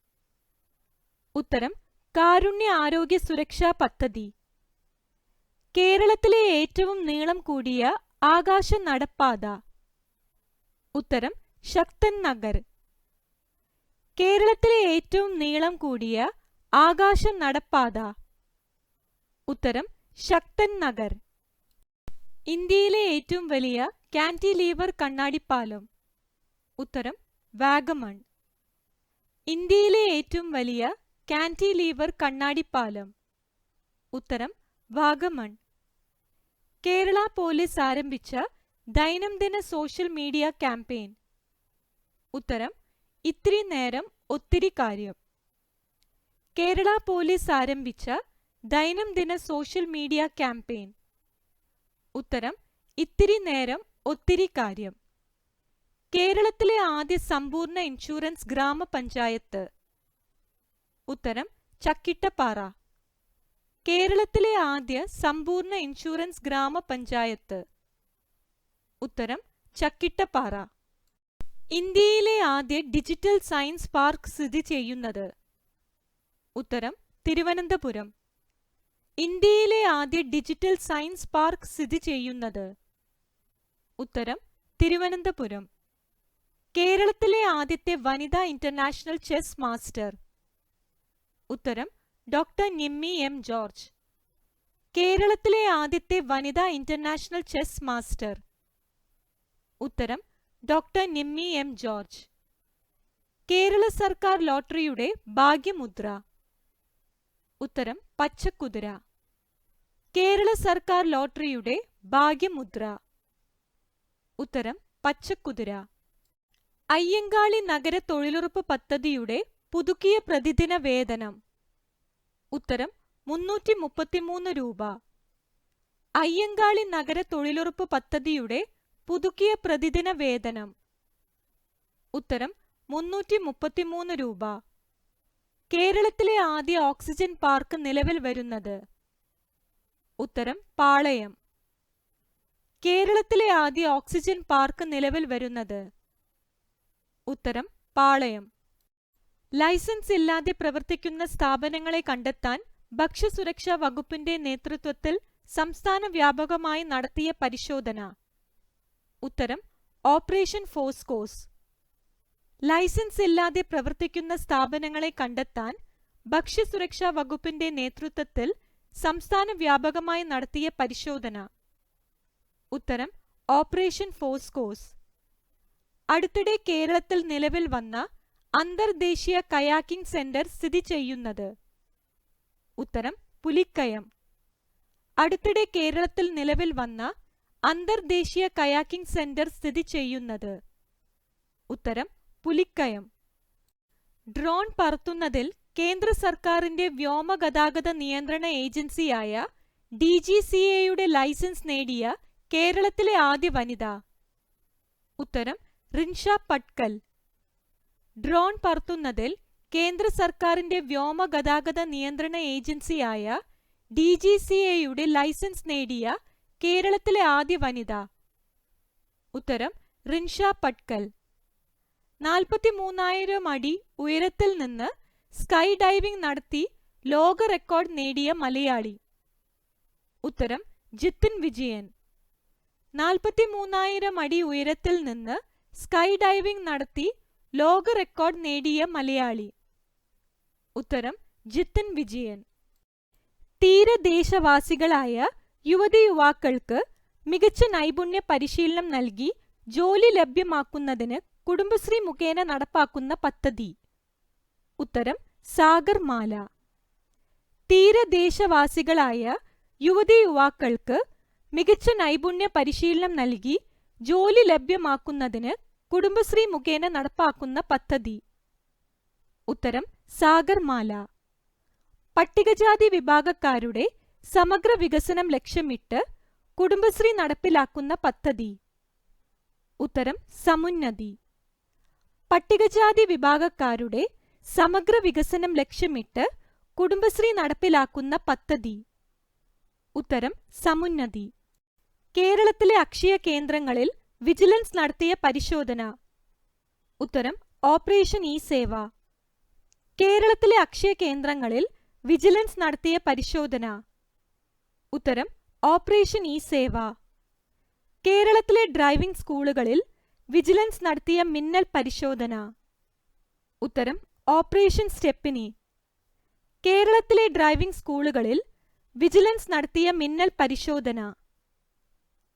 ഉത്തരം കാരുണ്യ ആരോഗ്യ സുരക്ഷാ പദ്ധതി. കേരളത്തിലെ ഏറ്റവും നീളം കൂടിയ ആകാശ നടപ്പാത. ഉത്തരം ശക്തൻ നഗർ. കേരളത്തിലെ ഏറ്റവും നീളം കൂടിയ ആകാശ നടപ്പാത. ഉത്തരം ശക്തൻ നഗർ. ഇന്ത്യയിലെ ഏറ്റവും വലിയ കാന്റിലീവർ കണ്ണാടിപ്പാലം. ഉത്തരം വാഗമൺ. ഇന്ത്യയിലെ ഏറ്റവും വലിയ കാന്റിലീവർ കണ്ണാടിപ്പാലം. ഉത്തരം വാഗമൺ. കേരള പോലീസ് ആരംഭിച്ച ദൈനംദിന സോഷ്യൽ മീഡിയ ക്യാമ്പയിൻ. ഉത്തരം ഇത്തിരി നേരം ഒത്തിരി കാര്യം. കേരള പോലീസ് ആരംഭിച്ച ദൈനംദിന സോഷ്യൽ മീഡിയ ക്യാമ്പയിൻ. ഉത്തരം ഇത്തിരി നേരം ഒത്തിരി കാര്യം. കേരളത്തിലെ ആദ്യ സമ്പൂർണ്ണ ഇൻഷുറൻസ് ഗ്രാമപഞ്ചായത്ത്? ഉത്തരം ചക്കിട്ടപ്പാറ. കേരളത്തിലെ ആദ്യ സമ്പൂർണ്ണ ഇൻഷുറൻസ് ഗ്രാമപഞ്ചായത്ത്? ഉത്തരം ചക്കിട്ടപ്പാറ. ഇന്ത്യയിലെ ആദ്യ ഡിജിറ്റൽ സയൻസ് പാർക്ക് സ്ഥിതി ചെയ്യുന്നത്? ഉത്തരം തിരുവനന്തപുരം. ഇന്ത്യയിലെ ആദ്യ ഡിജിറ്റൽ സയൻസ് പാർക്ക് സ്ഥിതി ചെയ്യുന്നത്? ഉത്തരം തിരുവനന്തപുരം. കേരളത്തിലെ ആദ്യത്തെ വനിതാ ഇന്റർനാഷണൽ ചെസ് മാസ്റ്റർ? ഉത്തരം ഡോക്ടർ നിമ്മി എം ജോർജ്. കേരളത്തിലെ ആദ്യത്തെ വനിതാ ഇന്റർനാഷണൽ ചെസ് മാസ്റ്റർ? ഉത്തരം doctor Nimmi M George. Kerala സർക്കാർ ലോട്ടറിയുടെ ഭാഗ്യമുദ്ര? ഉത്തരം പച്ചക്കുതിര. കേരള സർക്കാർ ലോട്ടറിയുടെ ഭാഗ്യമുദ്ര? ഉത്തരം പച്ചക്കുതിര. അയ്യങ്കാളി നഗര തൊഴിലുറപ്പ് പദ്ധതിയുടെ പുതുക്കിയ പ്രതിദിന വേതനം? ഉത്തരം 333 രൂപ. അയ്യങ്കാളി നഗര തൊഴിലുറപ്പ് പദ്ധതിയുടെ പുതുക്കിയ പ്രതിദിന വേതനം? ഉത്തരം 333 രൂപ. കേരളത്തിലെ ആദ്യ ഓക്സിജൻ പാർക്ക് നിലവിൽ വരുന്നത്? ഉത്തരം പാളയം. കേരളത്തിലെ ആദ്യ ഓക്സിജൻ പാർക്ക് നിലവിൽ വരുന്നത്? ഉത്തരം പാളയം. ലൈസൻസ് ഇല്ലാതെ പ്രവർത്തിക്കുന്ന സ്ഥാപനങ്ങളെ കണ്ടെത്താൻ ഭക്ഷ്യസുരക്ഷാ വകുപ്പിന്റെ നേതൃത്വത്തിൽ സംസ്ഥാന വ്യാപകമായി നടത്തിയ പരിശോധന? ഉത്തരം ഓപ്പറേഷൻ ഫോഴ്സ്കോസ്. ലൈസൻസ് ഇല്ലാതെ പ്രവർത്തിക്കുന്ന സ്ഥാപനങ്ങളെ കണ്ടെത്താൻ ഭക്ഷ്യസുരക്ഷാ വകുപ്പിന്റെ നേതൃത്വത്തിൽ സംസ്ഥാന വ്യാപകമായി നടത്തിയ പരിശോധന? ഉത്തരം ഓപ്പറേഷൻ ഫോഴ്സ്കോസ്. അടുത്തിടെ കേരളത്തിൽ നിലവിൽ വന്ന അന്തർദേശീയ കയാക്കിംഗ് സെന്റർ സ്ഥിതി ചെയ്യുന്നത്? ഉത്തരം പുലിക്കയം. അടുത്തിടെ കേരളത്തിൽ നിലവിൽ വന്ന അന്തർദേശീയ കയാക്കിംഗ് സെന്റർ സ്ഥിതി ചെയ്യുന്നത്? ഉത്തരം പുലിക്കയം. ഡ്രോൺ പറത്തുന്നതിൽ കേന്ദ്ര സർക്കാരിന്റെ വ്യോമഗതാഗത നിയന്ത്രണ ഏജൻസിയായ DGCAയുടെ ലൈസൻസ് നേടിയ കേരളത്തിലെ ആദ്യ വനിത? ഉത്തരം റിൻഷ പട്കൽ. ഡ്രോൺ പറത്തുന്നതിൽ കേന്ദ്ര സർക്കാരിന്റെ വ്യോമഗതാഗത നിയന്ത്രണ ഏജൻസിയായ DGCAയുടെ ലൈസൻസ് നേടിയ കേരളത്തിലെ ആദ്യ വനിത? ഉത്തരം റിൻഷ പട്കൽ. 43,000 അടി ഉയരത്തിൽ നിന്ന് സ്കൈ ഡൈവിംഗ് നടത്തി ലോക റെക്കോർഡ് നേടിയ മലയാളി? ഉത്തരം ജിത്തിൻ വിജയൻ. 43,000 അടി ഉയരത്തിൽ നിന്ന് സ്കൈ ഡൈവിംഗ് നടത്തി ലോക റെക്കോർഡ് നേടിയ മലയാളി? ഉത്തരം ജിത്തിൻ വിജയൻ. തീരദേശവാസികളായ യുവതി യുവാക്കൾക്ക് മികച്ച നൈപുണ്യ പരിശീലനം നൽകി ജോലി ലഭ്യമാക്കുന്നതിന് കുടുംബശ്രീ മുഖേന നടപ്പാക്കുന്ന പദ്ധതി? ഉത്തരം സാഗർമാല. തീരദേശവാസികളായ യുവതി യുവാക്കൾക്ക് മികച്ച നൈപുണ്യ പരിശീലനം നൽകി ജോലി ലഭ്യമാക്കുന്നതിന് കുടുംബശ്രീ മുഖേന നടപ്പാക്കുന്ന പദ്ധതി? ഉത്തരം സാഗർമാല. പട്ടികജാതി വിഭാഗക്കാരുടെ സമഗ്ര വികസനം ലക്ഷ്യമിട്ട് കുടുംബശ്രീ നടപ്പിലാക്കുന്ന പദ്ധതി? ഉത്തരം സമുന്നതി. പട്ടികജാതി വിഭാഗക്കാരുടെ സമഗ്ര വികസനം ലക്ഷ്യമിട്ട് കുടുംബശ്രീ നടപ്പിലാക്കുന്ന പദ്ധതി? ഉത്തരം സമുന്നതി. കേരളത്തിലെ അക്ഷയ കേന്ദ്രങ്ങളിൽ വിജിലൻസ് നടത്തിയ പരിശോധന? ഉത്തരം ഓപ്പറേഷൻ ഇ സേവ. കേരളത്തിലെ അക്ഷയ കേന്ദ്രങ്ങളിൽ വിജിലൻസ് നടത്തിയ പരിശോധന? ഉത്തരം ഓപ്പറേഷൻ ഇ സേവ. കേരളത്തിലെ ഡ്രൈവിംഗ് സ്കൂളുകളിൽ വിജിലൻസ് നടത്തിയ മിന്നൽ പരിശോധന? ഉത്തരം ഓപ്പറേഷൻ സ്റ്റെപ്പിനി. കേരളത്തിലെ ഡ്രൈവിംഗ് സ്കൂളുകളിൽ വിജിലൻസ് നടത്തിയ മിന്നൽ പരിശോധന?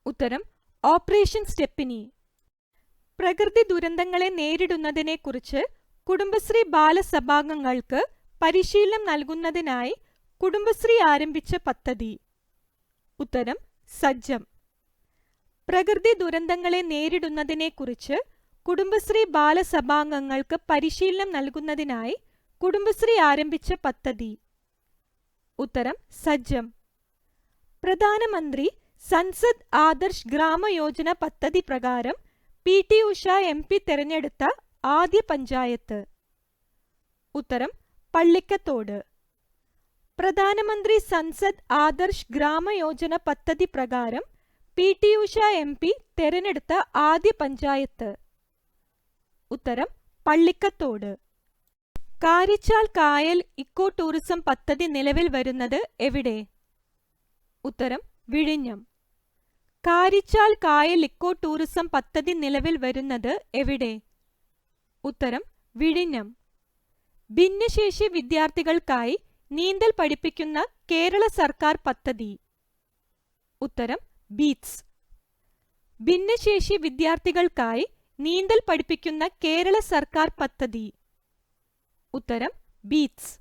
ഉത്തരം ഓപ്പറേഷൻ സ്റ്റെപ്പിനി. പ്രകൃതി ദുരന്തങ്ങളെ നേരിടുന്നതിനെക്കുറിച്ച് കുടുംബശ്രീ ബാലസഭാംഗങ്ങൾക്ക് പരിശീലനം നൽകുന്നതിനായി കുടുംബശ്രീ ആരംഭിച്ച പദ്ധതി? ഉത്തരം സജ്ജം. പ്രകൃതി ദുരന്തങ്ങളെ നേരിടുന്നതിനെക്കുറിച്ച് കുടുംബശ്രീ ബാലസഭാംഗങ്ങൾക്ക് പരിശീലനം നൽകുന്നതിനായി കുടുംബശ്രീ ആരംഭിച്ച പദ്ധതി? ഉത്തരം സജ്ജം. പ്രധാനമന്ത്രി സൻസദ് ആദർശ് ഗ്രാമ യോജന പദ്ധതി പ്രകാരം PT ഉഷ MP തെരഞ്ഞെടുത്ത ആദ്യ പഞ്ചായത്ത്? ഉത്തരം പള്ളിക്കത്തോട്. പ്രധാനമന്ത്രി സൻസദ് ആദർശ് ഗ്രാമയോജന പദ്ധതി പ്രകാരം PT ഉഷ MP തെരഞ്ഞെടുത്ത ആദ്യ പഞ്ചായത്ത്? ഉത്തരം പള്ളിക്കത്തോട്. കാരിച്ചാൽ കായൽ ഇക്കോ ടൂറിസം പദ്ധതി നിലവിൽ വരുന്നത് എവിടെ? ഉത്തരം വിഴിഞ്ഞം. കാരിച്ചാൽ കായൽ ഇക്കോ ടൂറിസം പദ്ധതി നിലവിൽ വരുന്നത് എവിടെ? ഉത്തരം വിഴിഞ്ഞം. ഭിന്നശേഷി വിദ്യാർത്ഥികൾക്കായി നീന്തൽ പഠിപ്പിക്കുന്ന കേരള സർക്കാർ പദ്ധതി? ഉത്തരം ബീറ്റ്സ്. ഭിന്നശേഷി വിദ്യാർത്ഥികൾക്കായി നീന്തൽ പഠിപ്പിക്കുന്ന കേരള സർക്കാർ പദ്ധതി? ഉത്തരം ബീറ്റ്സ്.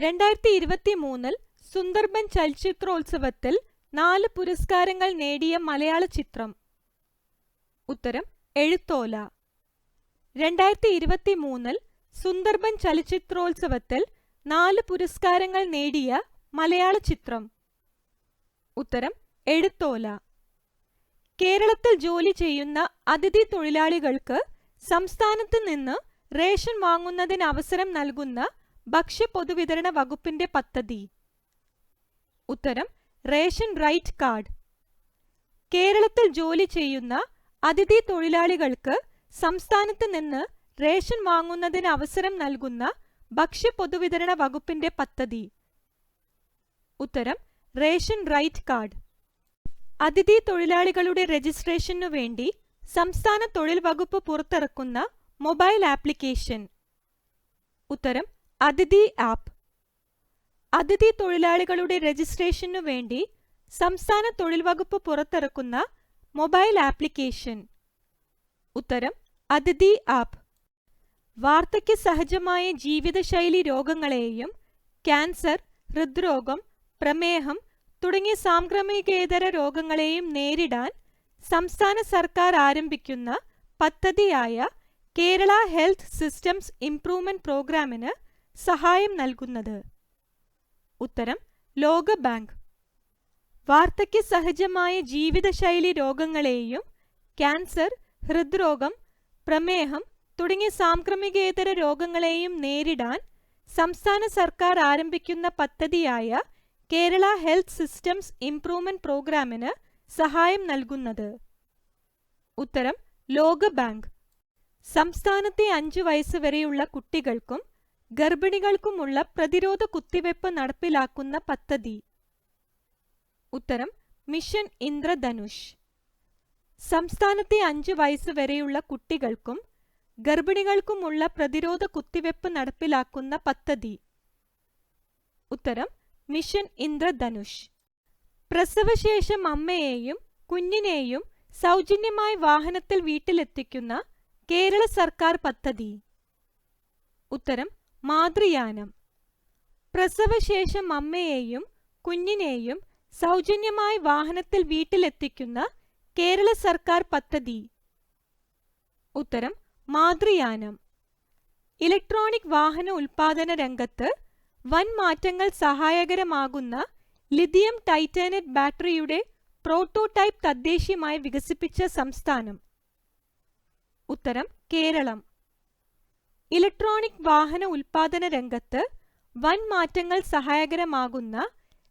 2023 സുന്ദർബൻ ചലച്ചിത്രോത്സവത്തിൽ 4 പുരസ്കാരങ്ങൾ നേടിയ മലയാള ചിത്രം? ഉത്തരം എഴുത്തോല. 2023 സുന്ദർബൻ ചലച്ചിത്രോത്സവത്തിൽ 4 പുരസ്കാരങ്ങൾ നേടിയ മലയാള ചിത്രം? ഉത്തരം എഴുത്തോല. കേരളത്തിൽ ജോലി ചെയ്യുന്ന അതിഥി തൊഴിലാളികൾക്ക് സംസ്ഥാനത്ത് നിന്ന് റേഷൻ വാങ്ങുന്നതിന് അവസരം നൽകുന്ന ഭക്ഷ്യ പൊതുവിതരണ വകുപ്പിന്റെ പദ്ധതി? ഉത്തരം റേഷൻ റൈറ്റ് കാർഡ്. കേരളത്തിൽ ജോലി ചെയ്യുന്ന അതിഥി തൊഴിലാളികൾക്ക് സംസ്ഥാനത്ത് നിന്ന് റേഷൻ വാങ്ങുന്നതിന് അവസരം നൽകുന്ന ഭക്ഷ്യ പൊതുവിതരണ വകുപ്പിന്റെ പദ്ധതി? ഉത്തരം റേഷൻ റൈറ്റ് കാർഡ്. അതിഥി തൊഴിലാളികളുടെ രജിസ്ട്രേഷനു വേണ്ടി സംസ്ഥാന തൊഴിൽ വകുപ്പ് പുറത്തിറക്കുന്ന മൊബൈൽ ആപ്ലിക്കേഷൻ? ഉത്തരം അതിഥി ആപ്പ്. അതിഥി തൊഴിലാളികളുടെ രജിസ്ട്രേഷനു വേണ്ടി സംസ്ഥാന തൊഴിൽ വകുപ്പ് പുറത്തിറക്കുന്ന മൊബൈൽ ആപ്ലിക്കേഷൻ? ഉത്തരം അതിഥി ആപ്പ്. വാർദ്ധക്യ സഹജമായ ജീവിതശൈലി രോഗങ്ങളെയും ക്യാൻസർ, ഹൃദ്രോഗം, പ്രമേഹം തുടങ്ങിയ സാംക്രമികേതര രോഗങ്ങളെയും നേരിടാൻ സംസ്ഥാന സർക്കാർ ആരംഭിക്കുന്ന പദ്ധതിയായ കേരള ഹെൽത്ത് സിസ്റ്റംസ് ഇംപ്രൂവ്മെന്റ് പ്രോഗ്രാമിന് സഹായം നൽകുന്നത്? ഉത്തരം ലോകബാങ്ക്. വാർദ്ധക്യ സഹജമായ ജീവിതശൈലി രോഗങ്ങളെയും ക്യാൻസർ, ഹൃദ്രോഗം, പ്രമേഹം തുടങ്ങിയ സാംക്രമികേതര രോഗങ്ങളെയും നേരിടാൻ സംസ്ഥാന സർക്കാർ ആരംഭിക്കുന്ന പദ്ധതിയായ കേരള ഹെൽത്ത് സിസ്റ്റംസ് ഇംപ്രൂവ്മെന്റ് പ്രോഗ്രാമിന് സഹായം നൽകുന്നത്? ഉത്തരം ലോകബാങ്ക്. സംസ്ഥാനത്തെ 5 വയസ്സ് വരെയുള്ള കുട്ടികൾക്കും ഗർഭിണികൾക്കുമുള്ള പ്രതിരോധ കുത്തിവയ്പ് നടപ്പിലാക്കുന്ന പദ്ധതി? ഉത്തരം മിഷൻ ഇന്ദ്രധനുഷ്. സംസ്ഥാനത്തെ 5 വയസ്സ് വരെയുള്ള കുട്ടികൾക്കും ഗർഭിണികൾക്കുമുള്ള പ്രതിരോധ കുത്തിവയ്പ് നടപ്പിലാക്കുന്ന പദ്ധതി? ഉത്തരം മിഷൻ ഇന്ദ്രധനുഷ്. പ്രസവശേഷം അമ്മയെയും കുഞ്ഞിനെയും സൗജന്യമായി വാഹനത്തിൽ വീട്ടിലെത്തിക്കുന്ന കേരള സർക്കാർ പദ്ധതി? ഉത്തരം മാതൃയാനം. പ്രസവശേഷം അമ്മയെയും കുഞ്ഞിനെയും സൗജന്യമായി വാഹനത്തിൽ വീട്ടിലെത്തിക്കുന്ന കേരള സർക്കാർ പദ്ധതി? ഉത്തരം മാതൃയാനം. ഇലക്ട്രോണിക് വാഹന ഉൽപാദന രംഗത്ത് വൻ മാറ്റങ്ങൾ സഹായകരമാകുന്ന ലിഥിയം ടൈറ്റാനേറ്റ് ബാറ്ററിയുടെ പ്രോട്ടോടൈപ്പ് തദ്ദേശീയമായി വികസിപ്പിച്ച സംസ്ഥാനം? ഉത്തരം കേരളം. ഇലക്ട്രോണിക് വാഹന ഉൽപാദന രംഗത്ത് വൻ മാറ്റങ്ങൾ സഹായകരമാകുന്ന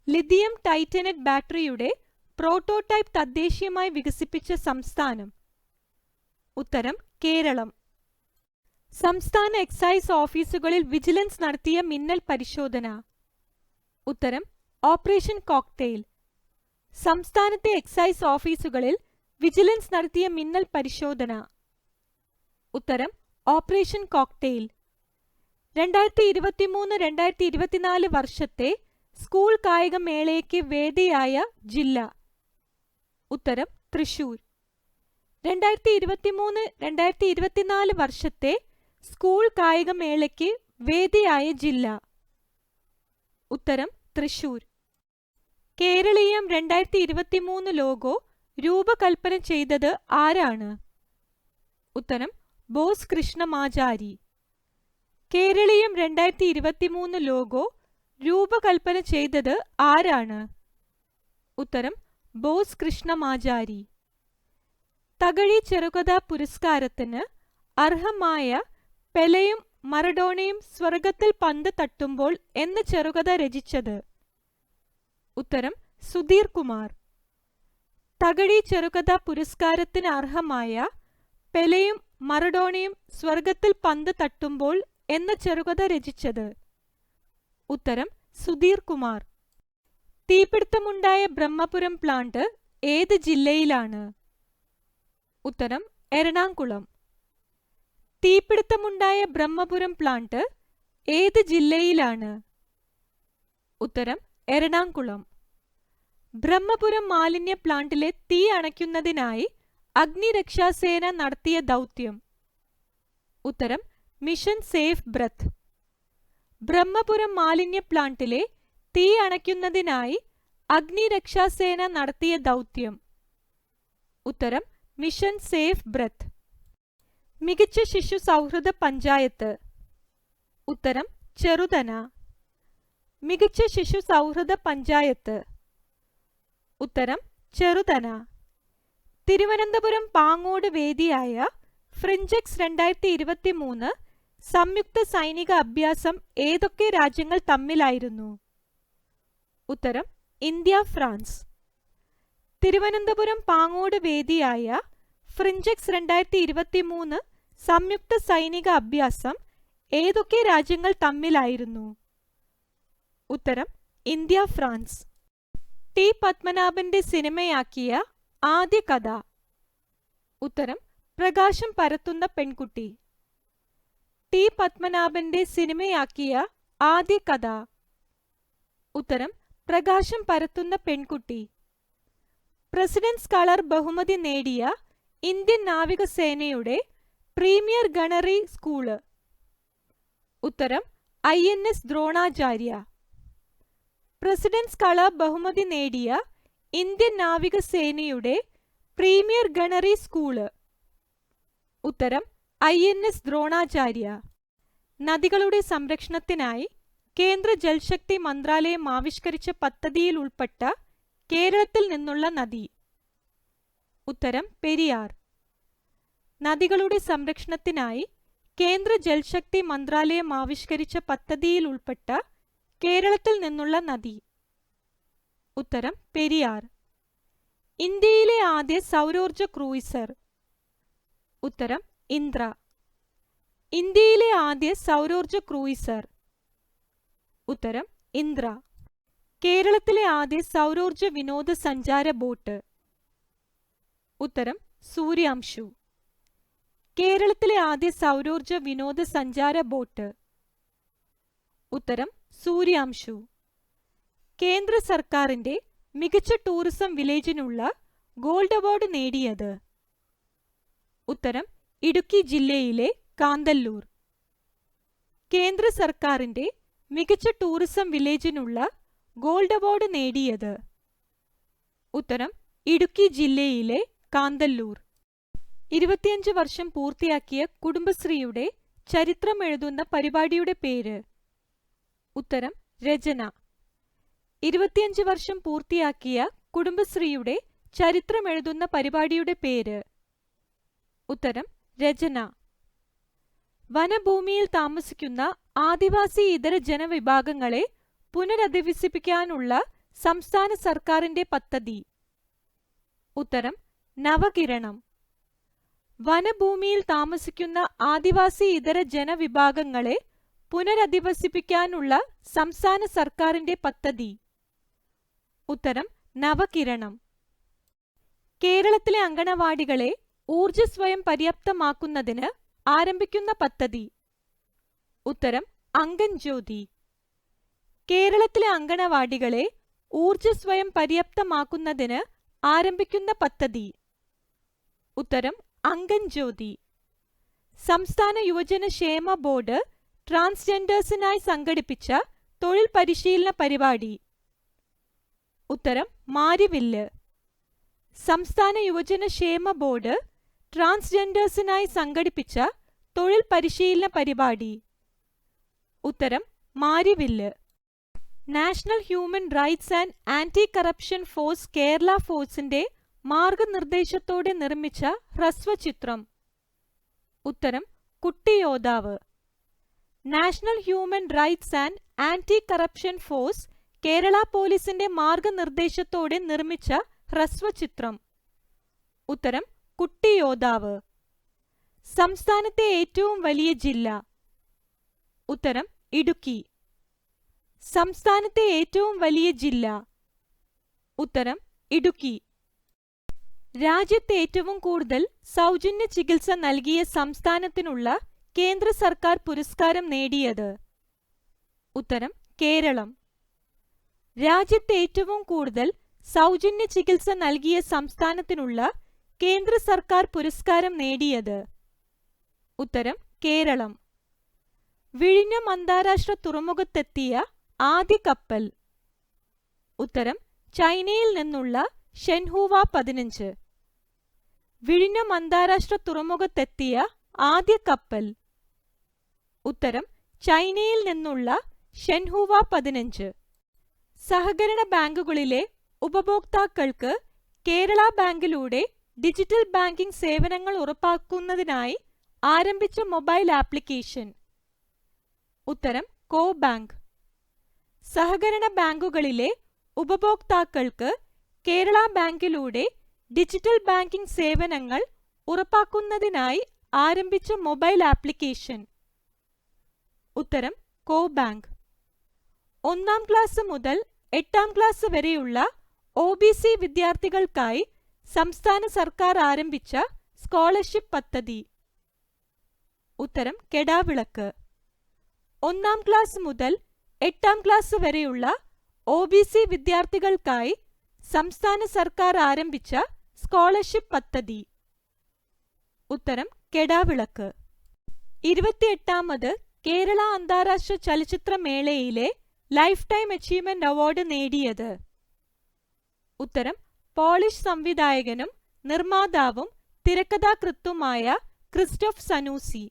ലിഥിയം ടൈറ്റാനേറ്റ് ബാറ്ററിയുടെ പ്രോട്ടോടൈപ്പ് തദ്ദേശീയമായി വികസിപ്പിച്ച സംസ്ഥാനം? ഉത്തരം കേരളം. സംസ്ഥാന എക്സൈസ് ഓഫീസുകളിൽ വിജിലൻസ് നടത്തിയ മിന്നൽ പരിശോധന? ഉത്തരം ഓപ്പറേഷൻ കോക്ടെയിൽ. സംസ്ഥാനത്തെ എക്സൈസ് ഓഫീസുകളിൽ വിജിലൻസ് നടത്തിയ മിന്നൽ പരിശോധന? ഉത്തരം ഓപ്പറേഷൻ കോക്ടെയിൽ. 2023-2024 വർഷത്തെ സ്കൂൾ കായികമേളയ്ക്ക് വേദിയായ ജില്ല? ഉത്തരം തൃശൂർ. 2023-2024 വർഷത്തെ സ്കൂൾ കായികമേളയ്ക്ക് വേദിയായ ജില്ല? ഉത്തരം തൃശൂർ. കേരളീയം 2023 ലോഗോ രൂപകൽപ്പന ചെയ്തത് ആരാണ്? ഉത്തരം ബോസ് കൃഷ്ണമാചാരി. കേരളീയം 2023 ലോഗോ രൂപകൽപ്പന ചെയ്തത് ആരാണ്? ഉത്തരം ബോസ് കൃഷ്ണമാചാരി. തകഴി ചെറുകഥാ പുരസ്കാരത്തിന് അർഹമായ പെലെയും മറഡോണയും സ്വർഗത്തിൽ പന്ത് തട്ടുമ്പോൾ എന്ന ചെറുകഥ രചിച്ചത്? ഉത്തരം സുധീർ കുമാർ. തകഴി ചെറുകഥാ പുരസ്കാരത്തിന് അർഹമായ പെലെയും മറഡോണയും സ്വർഗത്തിൽ പന്ത് തട്ടുമ്പോൾ എന്ന ചെറുകഥ രചിച്ചത്? ഉത്തരം സുധീർ കുമാർ. തീപിടുത്തമുണ്ടായ ബ്രഹ്മപുരം പ്ലാന്റ് ഏത് ജില്ലയിലാണ്? ഉത്തരം എറണാകുളം. തീപിടുത്തമുണ്ടായ ബ്രഹ്മപുരം പ്ലാന്റ് ഏത് ജില്ലയിലാണ്? ഉത്തരം എറണാകുളം. ബ്രഹ്മപുരം മാലിന്യ പ്ലാന്റിലെ തീ അണയ്ക്കുന്നതിനായി അഗ്നിരക്ഷാസേന നടത്തിയ ദൗത്യം? ഉത്തരം മിഷൻ സേഫ് ബ്രത്ത്. ബ്രഹ്മപുരം മാലിന്യ പ്ലാന്റിലെ തീ അണയ്ക്കുന്നതിനായി അഗ്നിരക്ഷാസേന നടത്തിയ ദൗത്യം? ഉത്തരം മിഷൻ സേഫ് ബ്രത്ത്. മികച്ച ശിശു സൗഹൃദ പഞ്ചായത്ത്? ഉത്തരം ചെറുതന. മികച്ച ശിശു സൗഹൃദ പഞ്ചായത്ത്? ഉത്തരം ചെറുതന. തിരുവനന്തപുരം പാങ്ങോട് വേദിയായ ഫ്രിഞ്ചെക്സ് 2023 സംയുക്ത സൈനിക അഭ്യാസം ഏതൊക്കെ രാജ്യങ്ങൾ തമ്മിലായിരുന്നു? ഉത്തരം ഇന്ത്യ ഫ്രാൻസ്. തിരുവനന്തപുരം പാങ്ങോട് വേദിയായ ഫ്രിഞ്ചെക്സ് 2023 സംയുക്ത സൈനിക അഭ്യാസം ഏതൊക്കെ രാജ്യങ്ങൾ തമ്മിലായിരുന്നു? ഉത്തരം ഇന്ത്യ ഫ്രാൻസ്. ടി പത്മനാഭന്റെ സിനിമയാക്കിയ ആദ്യ കഥ? ഉത്തരം പ്രകാശം പരത്തുന്ന പെൺകുട്ടി. ടി പത്മനാഭന്റെ സിനിമയാക്കിയ ആദ്യ കഥ? ഉത്തരം പ്രകാശം പരത്തുന്ന പെൺകുട്ടി. പ്രസിഡന്റ്സ് കളർ ബഹുമതി നേടിയ ഇന്ത്യൻ നാവികസേനയുടെ പ്രീമിയർ ഗണറി സ്കൂള്? ഉത്തരം INS ദ്രോണാചാര്യ. പ്രസിഡന്റ്സ് കളർ ബഹുമതി നേടിയ ഇന്ത്യൻ നാവികസേനയുടെ പ്രീമിയർ ഗണറി സ്കൂള്? ഉത്തരം INS ദ്രോണാചാര്യ. നദികളുടെ സംരക്ഷണത്തിനായി കേന്ദ്ര ജൽശക്തി മന്ത്രാലയം ആവിഷ്കരിച്ച പദ്ധതിയിൽ ഉൾപ്പെട്ട കേരളത്തിൽ നിന്നുള്ള നദി? ഉത്തരം പെരിയാർ. നദികളുടെ സംരക്ഷണത്തിനായി കേന്ദ്ര ജൽശക്തി മന്ത്രാലയം ആവിഷ്കരിച്ച പദ്ധതിയിൽ ഉൾപ്പെട്ട കേരളത്തിൽ നിന്നുള്ള നദി? ഉത്തരം പെരിയാർ. ഇന്ത്യയിലെ ആദ്യ സൗരോർജ ക്രൂയിസർ? ഉത്തരം ഇന്ദ്ര. ഇന്ത്യയിലെ ആദ്യ സൗരോർജ ക്രൂയിസർ? ഉത്തരം ഇന്ദ്ര. കേരളത്തിലെ ആദ്യ സൗരോർജ വിനോദസഞ്ചാര ബോട്ട്? ഉത്തരം സൂര്യാംശു. കേരളത്തിലെ ആദ്യ സൗരോർജ വിനോദസഞ്ചാര ബോട്ട്? ഉത്തരം സൂര്യാംശു. കേന്ദ്ര സർക്കാരിന്റെ മികച്ച ടൂറിസം വില്ലേജിനുള്ള ഗോൾഡ് അവാർഡ് നേടിയത്? ഉത്തരം ഇടുക്കി ജില്ലയിലെ കാന്തല്ലൂർ. കേന്ദ്ര സർക്കാരിന്റെ മികച്ച ടൂറിസം വില്ലേജിനുള്ള ഗോൾഡ് അവാർഡ് നേടിയത്? ഉത്തരം ഇടുക്കി ജില്ലയിലെ കാന്തല്ലൂർ. 25 വർഷം പൂർത്തിയാക്കിയ കുടുംബശ്രീയുടെ ചരിത്രം എഴുതുന്ന പരിപാടിയുടെ പേര്? ഉത്തരം രചന. 25 വർഷം പൂർത്തിയാക്കിയ കുടുംബശ്രീയുടെ ചരിത്രം എഴുതുന്ന പരിപാടിയുടെ പേര്? ഉത്തരം രചന. വനഭൂമിയിൽ താമസിക്കുന്ന ആദിവാസി ഇതര ജനവിഭാഗങ്ങളെ പുനരധിവസിപ്പിക്കാനുള്ള സംസ്ഥാന സർക്കാരിന്റെ പദ്ധതി? ഉത്തരം നവകിരണം. വനഭൂമിയിൽ താമസിക്കുന്ന ആദിവാസി ഇതര ജനവിഭാഗങ്ങളെ പുനരധിവസിപ്പിക്കാനുള്ള സംസ്ഥാന സർക്കാരിന്റെ പദ്ധതി? ഉത്തരം നവകിരണം. കേരളത്തിലെ അങ്കണവാടികളെ ഊർജ്ജസ്വയം പര്യാപ്തമാക്കുന്നതിന് ആരംഭിക്കുന്ന പദ്ധതി? ഉത്തരം അങ്കൻ ജ്യോതി. കേരളത്തിലെ അങ്കണവാടികളെ ഊർജ്ജസ്വയം പര്യാപ്തമാക്കുന്നതിന് ആരംഭിക്കുന്ന പദ്ധതി? ഉത്തരം അങ്കൻ ജ്യോതി. സംസ്ഥാന യുവജന ക്ഷേമ ബോർഡ് ട്രാൻസ്ജെൻഡേഴ്സിനായി സംഘടിപ്പിച്ച തൊഴിൽ പരിശീലന പരിപാടി? ഉത്തരം മാരിവില്ല്. സംസ്ഥാന യുവജന ക്ഷേമ ബോർഡ് ട്രാൻസ്ജെൻഡേഴ്സിനായി സംഘടിപ്പിച്ച തൊഴിൽ പരിശീലന പരിപാടി? ഉത്തരം Marivillu. National human rights and anti corruption force Kerala ഫോഴ്സിന്റെ മാർഗനിർദ്ദേശത്തോടെ നിർമ്മിച്ച ഹ്രസ്വചിത്രം? ഉത്തരം Kuttiyodhavu. National human rights and anti corruption force Kerala പോലീസിന്റെ മാർഗനിർദ്ദേശത്തോടെ നിർമ്മിച്ച ഹ്രസ്വചിത്രം? ഉത്തരം കുട്ടിയോദ്ധാവ്. സംസ്ഥാനത്തെ ഏറ്റവും വലിയ ജില്ല? ഉത്തരം ഇടുക്കി. സംസ്ഥാനത്തെ ഏറ്റവും വലിയ ജില്ല? ഉത്തരം ഇടുക്കി. രാജ്യത്ത് ഏറ്റവും കൂടുതൽ സൗജന്യ ചികിത്സ നൽകിയ സംസ്ഥാനത്തിനുള്ള കേന്ദ്ര സർക്കാർ പുരസ്കാരം നേടിയത്? ഉത്തരം കേരളം. രാജ്യത്ത് ഏറ്റവും കൂടുതൽ സൗജന്യ ചികിത്സ നൽകിയ സംസ്ഥാനത്തിനുള്ള കേന്ദ്ര സർക്കാർ പുരസ്കാരം നേടിയത്? ഉത്തരം കേരളം. വിഴിഞ്ഞം അന്താരാഷ്ട്ര തുറമുഖത്തെത്തിയ ആദ്യ കപ്പൽ? ഉത്തരം ചൈനയിൽ നിന്നുള്ള ഷെൻഹുവ 15. വിഴിഞ്ഞം അന്താരാഷ്ട്ര തുറമുഖത്തെത്തിയ ആദ്യ കപ്പൽ? ഉത്തരം ചൈനയിൽ നിന്നുള്ള ഷെൻഹുവ 15. സഹകരണ ബാങ്കുകളിലെ ഉപഭോക്താക്കൾക്ക് കേരള ബാങ്കിലൂടെ ഡിജിറ്റൽ ബാങ്കിംഗ് സേവനങ്ങൾ ഉറപ്പാക്കുന്നതിനായി ആരംഭിച്ച മൊബൈൽ ആപ്ലിക്കേഷൻ? ഉത്തരം കോ ബാങ്ക്. സഹകരണ ബാങ്കുകളിലെ ഉപഭോക്താക്കൾക്ക് കേരള ബാങ്കിലൂടെ ഡിജിറ്റൽ ബാങ്കിംഗ് സേവനങ്ങൾ ഉറപ്പാക്കുന്നതിനായി ആരംഭിച്ച മൊബൈൽ ആപ്ലിക്കേഷൻ? ഉത്തരം കോ ബാങ്ക്. 1-ാം ക്ലാസ് മുതൽ 8-ാം ക്ലാസ് വരെയുള്ള OBC വിദ്യാർത്ഥികൾക്കായി സംസ്ഥാന സർക്കാർ ആരംഭിച്ച സ്കോളർഷിപ്പ് പദ്ധതി? ഉത്തരം കെടാവിളക്ക്. 1-ാം ക്ലാസ് മുതൽ 8-ാം ക്ലാസ് വരെയുള്ള OBC വിദ്യാർത്ഥികൾക്കായി സംസ്ഥാന സർക്കാർ ആരംഭിച്ച സ്കോളർഷിപ്പ് പദ്ധതി? ഉത്തരം കെടാവിളക്ക്. 28ാമത് കേരള അന്താരാഷ്ട്ര ചലച്ചിത്ര മേളയിലെ ലൈഫ് ടൈം അച്ചീവ്മെന്റ് അവാർഡ് നേടിയത്? ഉത്തരം പോളിഷ് സംവിധായകനും നിർമ്മാതാവും തിരക്കഥാകൃത്തുമായ ക്രിസ്റ്റോഫ് സനൂസി.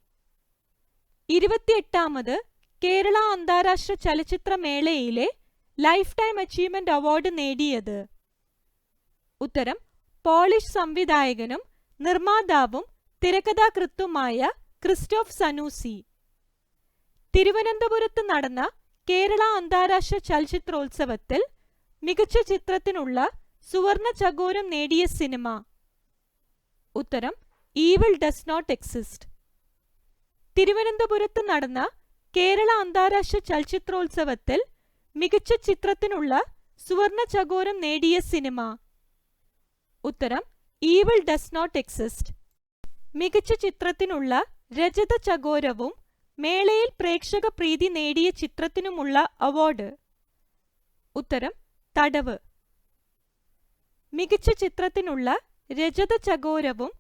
28ാമത് കേരള അന്താരാഷ്ട്ര ചലച്ചിത്ര മേളയിലെ ലൈഫ് ടൈം അച്ചീവ്മെന്റ് അവാർഡ് നേടിയത്? ഉത്തരം പോളിഷ് സംവിധായകനും നിർമ്മാതാവും തിരക്കഥാകൃത്തുമായ ക്രിസ്റ്റോഫ് സനൂസി. തിരുവനന്തപുരത്ത് നടന്ന കേരള അന്താരാഷ്ട്ര ചലച്ചിത്രോത്സവത്തിൽ മികച്ച ചിത്രത്തിനുള്ള സുവർണ ചകോരം നേടിയ സിനിമ? ഉത്തരം ഈവിൾ ഡസ് നോട്ട് എക്സിസ്റ്റ്. തിരുവനന്തപുരത്ത് നടന്ന കേരള അന്താരാഷ്ട്ര ചലച്ചിത്രോത്സവത്തിൽ മികച്ച ചിത്രത്തിനുള്ള സുവർണ ചകോരം നേടിയ സിനിമ? ഉത്തരം ഈവിൾ ഡസ് നോട്ട് എക്സിസ്റ്റ്. മികച്ച ചിത്രത്തിനുള്ള രജത ചകോരവും മേളയിൽ പ്രേക്ഷക പ്രീതി നേടിയ ചിത്രത്തിനുമുള്ള അവാർഡ്? ഉത്തരം തടവ്. മികച്ച ചിത്രത്തിനുള്ള രജത ചകോരവും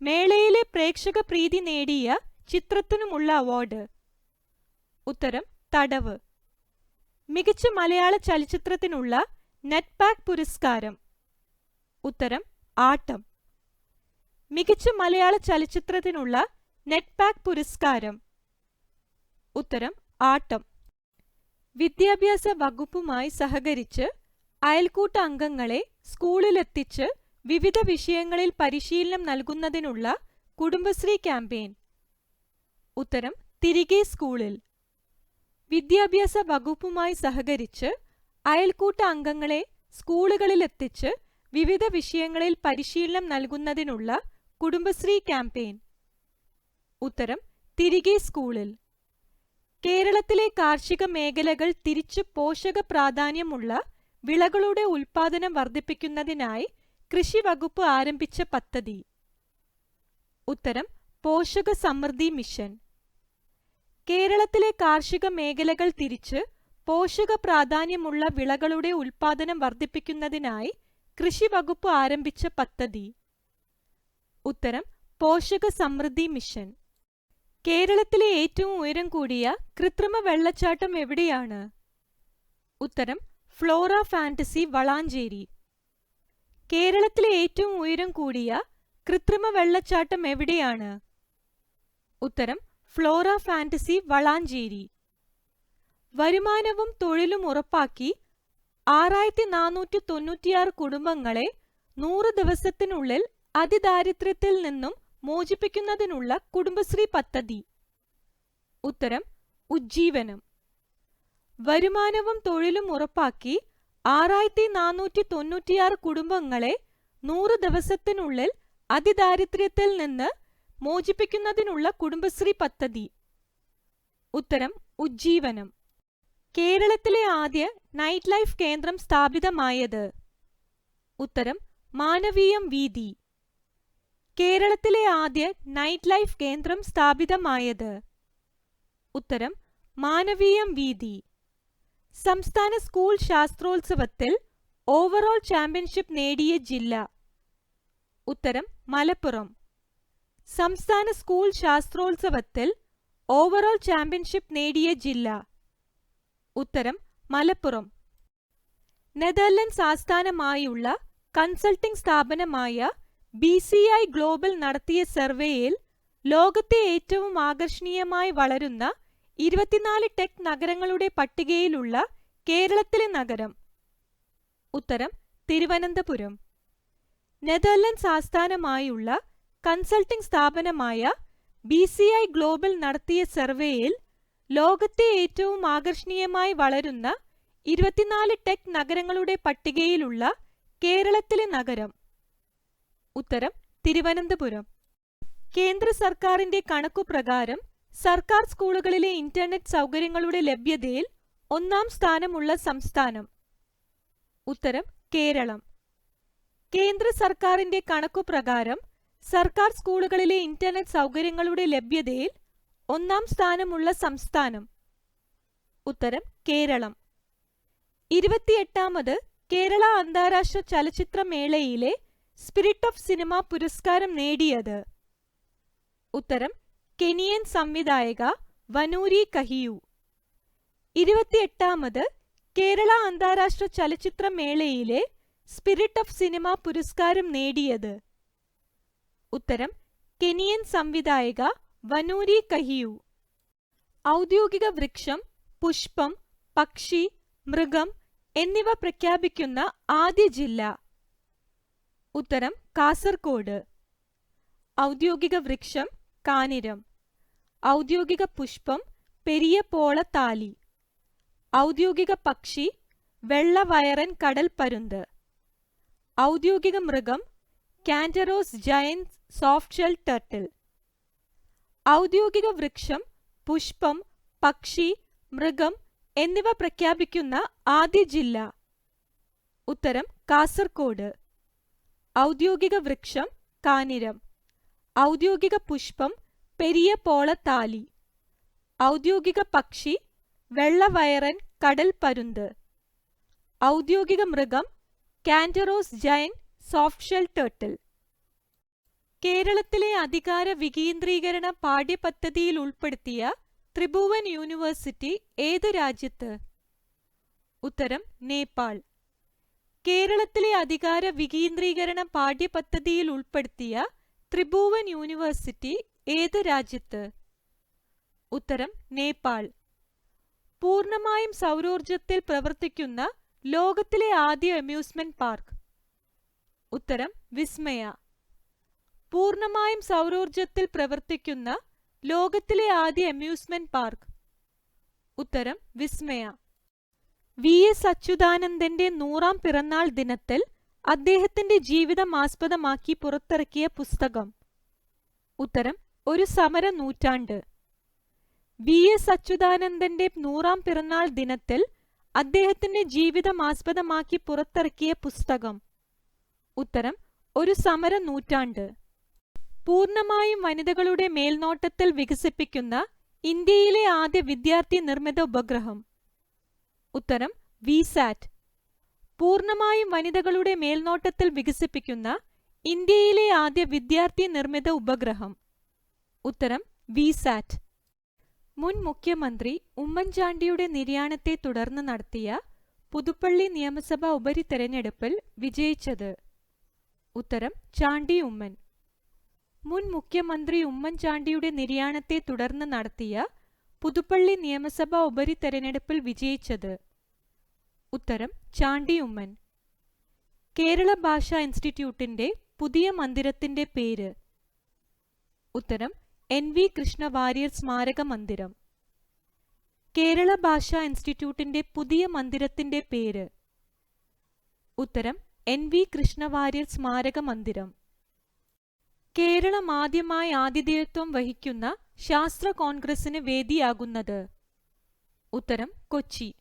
മേളയിലെ പ്രേക്ഷക പ്രീതി നേടിയ ചിത്രത്തിനുമുള്ള അവാർഡ്? ഉത്തരം തടവ്. മികച്ച മലയാള ചലച്ചിത്രത്തിനുള്ള നെറ്റ്പാക് പുരസ്കാരം? ഉത്തരം ആട്ടം. മികച്ച മലയാള ചലച്ചിത്രത്തിനുള്ള നെറ്റ്പാക് പുരസ്കാരം? ഉത്തരം ആട്ടം. വിദ്യാഭ്യാസ വകുപ്പുമായി സഹകരിച്ച് അയൽക്കൂട്ട അംഗങ്ങളെ സ്കൂളിലെത്തിച്ച് വിവിധ വിഷയങ്ങളിൽ പരിശീലനം നൽകുന്നതിനുള്ള കുടുംബശ്രീ ക്യാമ്പയിൻ? ഉത്തരം തിരികെ സ്കൂളിൽ. വിദ്യാഭ്യാസ വകുപ്പുമായി സഹകരിച്ച് അയൽക്കൂട്ട അംഗങ്ങളെ സ്കൂളുകളിലെത്തിച്ച് വിവിധ വിഷയങ്ങളിൽ പരിശീലനം നൽകുന്നതിനുള്ള കുടുംബശ്രീ ക്യാമ്പയിൻ? ഉത്തരം തിരികെ സ്കൂളിൽ. കേരളത്തിലെ കാർഷിക മേഖലകൾ തിരിച്ച് പോഷക പ്രാധാന്യമുള്ള വിളകളുടെ ഉൽപാദനം വർദ്ധിപ്പിക്കുന്നതിനായി കൃഷി വകുപ്പ് ആരംഭിച്ച പദ്ധതി? ഉത്തരം പോഷക സമൃദ്ധി മിഷൻ. കേരളത്തിലെ കാർഷിക മേഖലകൾ തിരിച്ച് പോഷക പ്രാധാന്യമുള്ള വിളകളുടെ ഉൽപാദനം വർദ്ധിപ്പിക്കുന്നതിനായി കൃഷി വകുപ്പ് ആരംഭിച്ച പദ്ധതി? ഉത്തരം പോഷക സമൃദ്ധി മിഷൻ. കേരളത്തിലെ ഏറ്റവും ഉയരം കൂടിയ കൃത്രിമ വെള്ളച്ചാട്ടം എവിടെയാണ്? ഉത്തരം ഫ്ലോറ ഫാന്റസി വളാഞ്ചേരി. കേരളത്തിലെ ഏറ്റവും ഉയരം കൂടിയ കൃത്രിമ വെള്ളച്ചാട്ടം എവിടെയാണ്? ഉത്തരം ഫ്ലോറ ഫാന്റസി വളാഞ്ചേരി. വരുമാനവും തൊഴിലും ഉറപ്പാക്കി 6496 കുടുംബങ്ങളെ 100 ദിവസത്തിനുള്ളിൽ അതിദാരിദ്ര്യത്തിൽ നിന്നും മോചിപ്പിക്കുന്നതിനുള്ള കുടുംബശ്രീ പദ്ധതി? ഉത്തരം ഉജ്ജീവനം. വരുമാനവും തൊഴിലും ഉറപ്പാക്കി 6496 കുടുംബങ്ങളെ 100 ദിവസത്തിനുള്ളിൽ അതിദാരിദ്ര്യത്തിൽ നിന്ന് മോചിപ്പിക്കുന്നതിനുള്ള കുടുംബശ്രീ പദ്ധതി? ഉത്തരം ഉജ്ജീവനം. കേരളത്തിലെ ആദ്യ നൈറ്റ് ലൈഫ് കേന്ദ്രം സ്ഥാപിതമായത്? ഉത്തരം മാനവീയം വീഥി. കേരളത്തിലെ ആദ്യ നൈറ്റ് ലൈഫ് കേന്ദ്രം സ്ഥാപിതമായത്? ഉത്തരം മാനവീയം വീഥി. സംസ്ഥാന സ്കൂൾ ശാസ്ത്രോത്സവത്തിൽ ഓവറോൾ ചാമ്പ്യൻഷിപ്പ് നേടിയ ജില്ല? ഉത്തരം മലപ്പുറം. സംസ്ഥാന സ്കൂൾ ശാസ്ത്രോത്സവത്തിൽ ഓവറോൾ ചാമ്പ്യൻഷിപ്പ് നേടിയ ജില്ല? ഉത്തരം മലപ്പുറം. നെതർലൻഡ്സ് ആസ്ഥാനമായുള്ള കൺസൾട്ടിംഗ് സ്ഥാപനമായ BCI ഗ്ലോബൽ നടത്തിയ സർവേയിൽ ലോകത്തെ ഏറ്റവും ആകർഷണീയമായി വളരുന്ന 24 ടെക് നഗരങ്ങളുടെ പട്ടികയിലുള്ള കേരളത്തിലെ നഗരം? ഉത്തരം തിരുവനന്തപുരം. നെതർലൻഡ്സ് ആസ്ഥാനമായുള്ള കൺസൾട്ടിംഗ് സ്ഥാപനമായ BCI ഗ്ലോബൽ നടത്തിയ സർവേയിൽ ലോകത്തെ ഏറ്റവും ആകർഷണീയമായി വളരുന്ന 24 ടെക് നഗരങ്ങളുടെ പട്ടികയിലുള്ള കേരളത്തിലെ നഗരം? ഉത്തരം തിരുവനന്തപുരം. കേന്ദ്ര സർക്കാരിന്റെ കണക്കുപ്രകാരം സർക്കാർ സ്കൂളുകളിലെ ഇന്റർനെറ്റ് സൗകര്യങ്ങളുടെ ലഭ്യതയിൽ 1-ാം സ്ഥാനമുള്ള സംസ്ഥാനം? ഉത്തരം കേരളം. കേന്ദ്ര സർക്കാരിന്റെ കണക്കുപ്രകാരം സർക്കാർ സ്കൂളുകളിലെ ഇന്റർനെറ്റ് സൗകര്യങ്ങളുടെ ലഭ്യതയിൽ 1-ാം സ്ഥാനമുള്ള സംസ്ഥാനം? ഉത്തരം കേരളം. 28ാമത് കേരള അന്താരാഷ്ട്ര ചലച്ചിത്രമേളയിലെ സ്പിരിറ്റ് ഓഫ് സിനിമ പുരസ്കാരം നേടിയത്? ഉത്തരം കെനിയൻ സംവിധായക വനൂരി കഹിയു. 28ാമത് കേരള അന്താരാഷ്ട്ര ചലച്ചിത്രമേളയിലെ സ്പിരിറ്റ് ഓഫ് സിനിമ പുരസ്കാരം നേടിയത്? ഉത്തരം കെനിയൻ സംവിധായക വനൂരി കഹിയു. ഔദ്യോഗിക വൃക്ഷം, പുഷ്പം, പക്ഷി, മൃഗം എന്നിവ പ്രഖ്യാപിക്കുന്ന ആദ്യ ജില്ല? ഉത്തരം കാസർഗോഡ്. ഔദ്യോഗിക വൃക്ഷം കാനിരം. ഔദ്യോഗിക പുഷ്പം പെരിയപോളത്താലി. ഔദ്യോഗിക പക്ഷി വെള്ളവയറൻ കടൽപ്പരുന്ത്. ഔദ്യോഗിക മൃഗം കാൻറ്ററോസ് ജയന്റ് സോഫ്റ്റ് ഷെൽ ടർട്ടിൽ. ഔദ്യോഗിക വൃക്ഷം, പുഷ്പം, പക്ഷി, മൃഗം എന്നിവ പ്രഖ്യാപിക്കുന്ന ആദ്യ ജില്ല? ഉത്തരം കാസർഗോഡ്. ഔദ്യോഗിക വൃക്ഷം കാനിരം. ഔദ്യോഗിക പുഷ്പം പെരിയപോളത്താലി. ഔദ്യോഗിക പക്ഷി വെള്ളവയറൻ കടൽപ്പരുന്ത്. ഔദ്യോഗിക മൃഗം കാൻറ്ററോസ് ജയന്റ് സോഫ്റ്റ് ഷെൽ ടർട്ടിൽ. കേരളത്തിലെ അധികാര വികേന്ദ്രീകരണ പാഠ്യപദ്ധതിയിൽ ഉൾപ്പെടുത്തിയ ത്രിഭുവൻ യൂണിവേഴ്സിറ്റി ഏത് രാജ്യത്ത്? ഉത്തരം നേപ്പാൾ. കേരളത്തിലെ അധികാര വികേന്ദ്രീകരണ പാഠ്യപദ്ധതിയിൽ ഉൾപ്പെടുത്തിയ ത്രിഭുവൻ യൂണിവേഴ്സിറ്റി ഏത് രാജ്യത്ത്? ഉത്തരം നേപ്പാൾ. പൂർണ്ണമായും സൗരോർജത്തിൽ പ്രവർത്തിക്കുന്ന ലോകത്തിലെ ആദ്യ അമ്യൂസ്മെന്റ് പാർക്ക്? ഉത്തരം വിസ്മയ. പൂർണ്ണമായും സൗരോർജത്തിൽ പ്രവർത്തിക്കുന്ന ലോകത്തിലെ ആദ്യ അമ്യൂസ്മെന്റ് പാർക്ക്? ഉത്തരം വിസ്മയ. VS അച്യുതാനന്ദന്റെ 100-ാം പിറന്നാൾ ദിനത്തിൽ അദ്ദേഹത്തിന്റെ ജീവിതം ആസ്പദമാക്കി പുറത്തിറക്കിയ പുസ്തകം? ഉത്തരം ഒരു സമര നൂറ്റാണ്ട്. VS അച്യുതാനന്ദന്റെ 100-ാം പിറന്നാൾ ദിനത്തിൽ അദ്ദേഹത്തിന്റെ ജീവിതം ആസ്പദമാക്കി പുറത്തിറക്കിയ പുസ്തകം? ഉത്തരം ഒരു സമര നൂറ്റാണ്ട്. പൂർണ്ണമായും വനിതകളുടെ മേൽനോട്ടത്തിൽ വികസിപ്പിക്കുന്ന ഇന്ത്യയിലെ ആദ്യ വിദ്യാർത്ഥി നിർമ്മിത ഉപഗ്രഹം? ഉത്തരം VSAT. പൂർണ്ണമായും വനിതകളുടെ മേൽനോട്ടത്തിൽ വികസിപ്പിക്കുന്ന ഇന്ത്യയിലെ ആദ്യ വിദ്യാർത്ഥി നിർമ്മിത ഉപഗ്രഹം? ഉത്തരം VSAT. മുൻ മുഖ്യമന്ത്രി ഉമ്മൻചാണ്ടിയുടെ നിര്യാണത്തെ തുടർന്ന് നടത്തിയ പുതുപ്പള്ളി നിയമസഭാ ഉപരിതെരഞ്ഞെടുപ്പിൽ വിജയിച്ചത്? ഉത്തരം ചാണ്ടി ഉമ്മൻ. മുൻ മുഖ്യമന്ത്രി ഉമ്മൻചാണ്ടിയുടെ നിര്യാണത്തെ തുടർന്ന് നടത്തിയ പുതുപ്പള്ളി നിയമസഭാ ഉപരിതെരഞ്ഞെടുപ്പിൽ വിജയിച്ചത്? ഉത്തരം ചാണ്ടി ഉമ്മൻ. കേരള ഭാഷാ ഇൻസ്റ്റിറ്റ്യൂട്ടിന്റെ പുതിയ മന്ദിരത്തിന്റെ പേര്? ഉത്തരം NV കൃഷ്ണ വാര്യർ സ്മാരക മന്ദിരം. കേരള ഭാഷാ ഇൻസ്റ്റിറ്റ്യൂട്ടിന്റെ പുതിയ മന്ദിരത്തിന്റെ പേര്? ഉത്തരം NV കൃഷ്ണ വാര്യർ സ്മാരക മന്ദിരം. കേരളം ആദ്യമായി ആതിഥേയത്വം വഹിക്കുന്ന ശാസ്ത്ര കോൺഗ്രസിന് വേദിയാകുന്നത്? ഉത്തരം കൊച്ചി.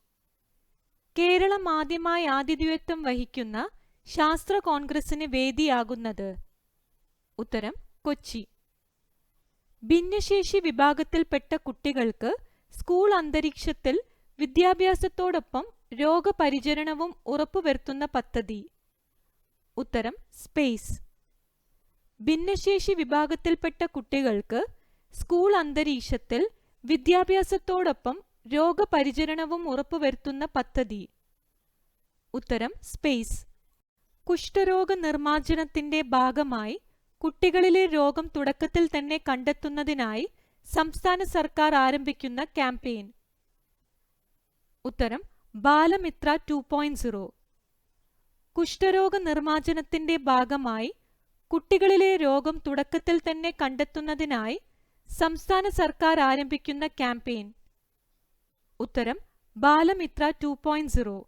കേരളം ആദ്യമായി ആതിഥേയത്വം വഹിക്കുന്ന ശാസ്ത്ര കോൺഗ്രസിന് വേദിയാകുന്നത്? ഉത്തരം കൊച്ചി. ഭിന്നശേഷി വിഭാഗത്തിൽപ്പെട്ട കുട്ടികൾക്ക് സ്കൂൾ അന്തരീക്ഷത്തിൽ വിദ്യാഭ്യാസത്തോടൊപ്പം രോഗപരിചരണവും ഉറപ്പുവരുത്തുന്ന പദ്ധതി? ഉത്തരം സ്പേസ്. ഭിന്നശേഷി വിഭാഗത്തിൽപ്പെട്ട കുട്ടികൾക്ക് സ്കൂൾ അന്തരീക്ഷത്തിൽ വിദ്യാഭ്യാസത്തോടൊപ്പം രോഗപരിചരണവും ഉറപ്പുവരുത്തുന്ന പദ്ധതി? ഉത്തരം സ്പേസ്. കുഷ്ഠരോഗ നിർമ്മാർജ്ജനത്തിന്റെ ഭാഗമായി കുട്ടികളിലെ രോഗം തുടക്കത്തിൽ തന്നെ കണ്ടെത്തുന്നതിനായി സംസ്ഥാന സർക്കാർ ആരംഭിക്കുന്ന ക്യാമ്പയിൻ? ഉത്തരം ബാലമിത്ര 2.0. കുഷ്ഠരോഗ നിർമ്മാർജ്ജനത്തിന്റെ ഭാഗമായി കുട്ടികളിലെ രോഗം തുടക്കത്തിൽ തന്നെ കണ്ടെത്തുന്നതിനായി സംസ്ഥാന സർക്കാർ ആരംഭിക്കുന്ന ക്യാമ്പയിൻ? ഉത്തരം ബാലമിത്ര 2.0.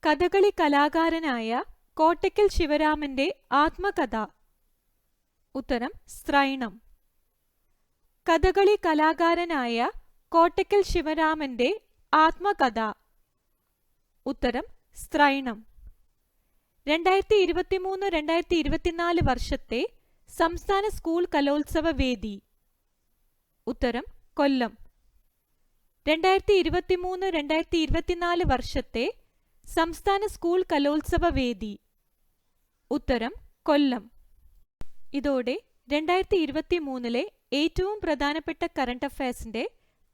കഥകളി കലാകാരനായ കോട്ടയ്ക്കൽ ശിവരാമന്റെ ആത്മകഥ? ഉത്തരം സ്ത്രൈണം. കഥകളി കലാകാരനായ കോട്ടയ്ക്കൽ ശിവരാമന്റെ ആത്മകഥ? ഉത്തരം സ്ത്രൈണം. 2023-2024 വർഷത്തെ സംസ്ഥാന സ്കൂൾ കലോത്സവ വേദി? ഉത്തരം കൊല്ലം. 2023-2024 വർഷത്തെ സംസ്ഥാന സ്കൂൾ കലോത്സവ വേദി? ഉത്തരം കൊല്ലം. ഇതോടെ 2023 ഏറ്റവും പ്രധാനപ്പെട്ട കറണ്ട് അഫയേഴ്സിന്റെ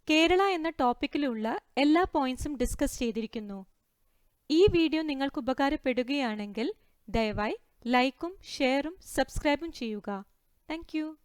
കേരള എന്ന ടോപ്പിക്കിലുള്ള എല്ലാ പോയിന്റ്സും ഡിസ്കസ് ചെയ്തിരിക്കുന്നു. ഈ വീഡിയോ നിങ്ങൾക്ക് ഉപകാരപ്പെടുകയാണെങ്കിൽ ദയവായി ലൈക്കും ഷെയറും സബ്സ്ക്രൈബും ചെയ്യുക. Thank you.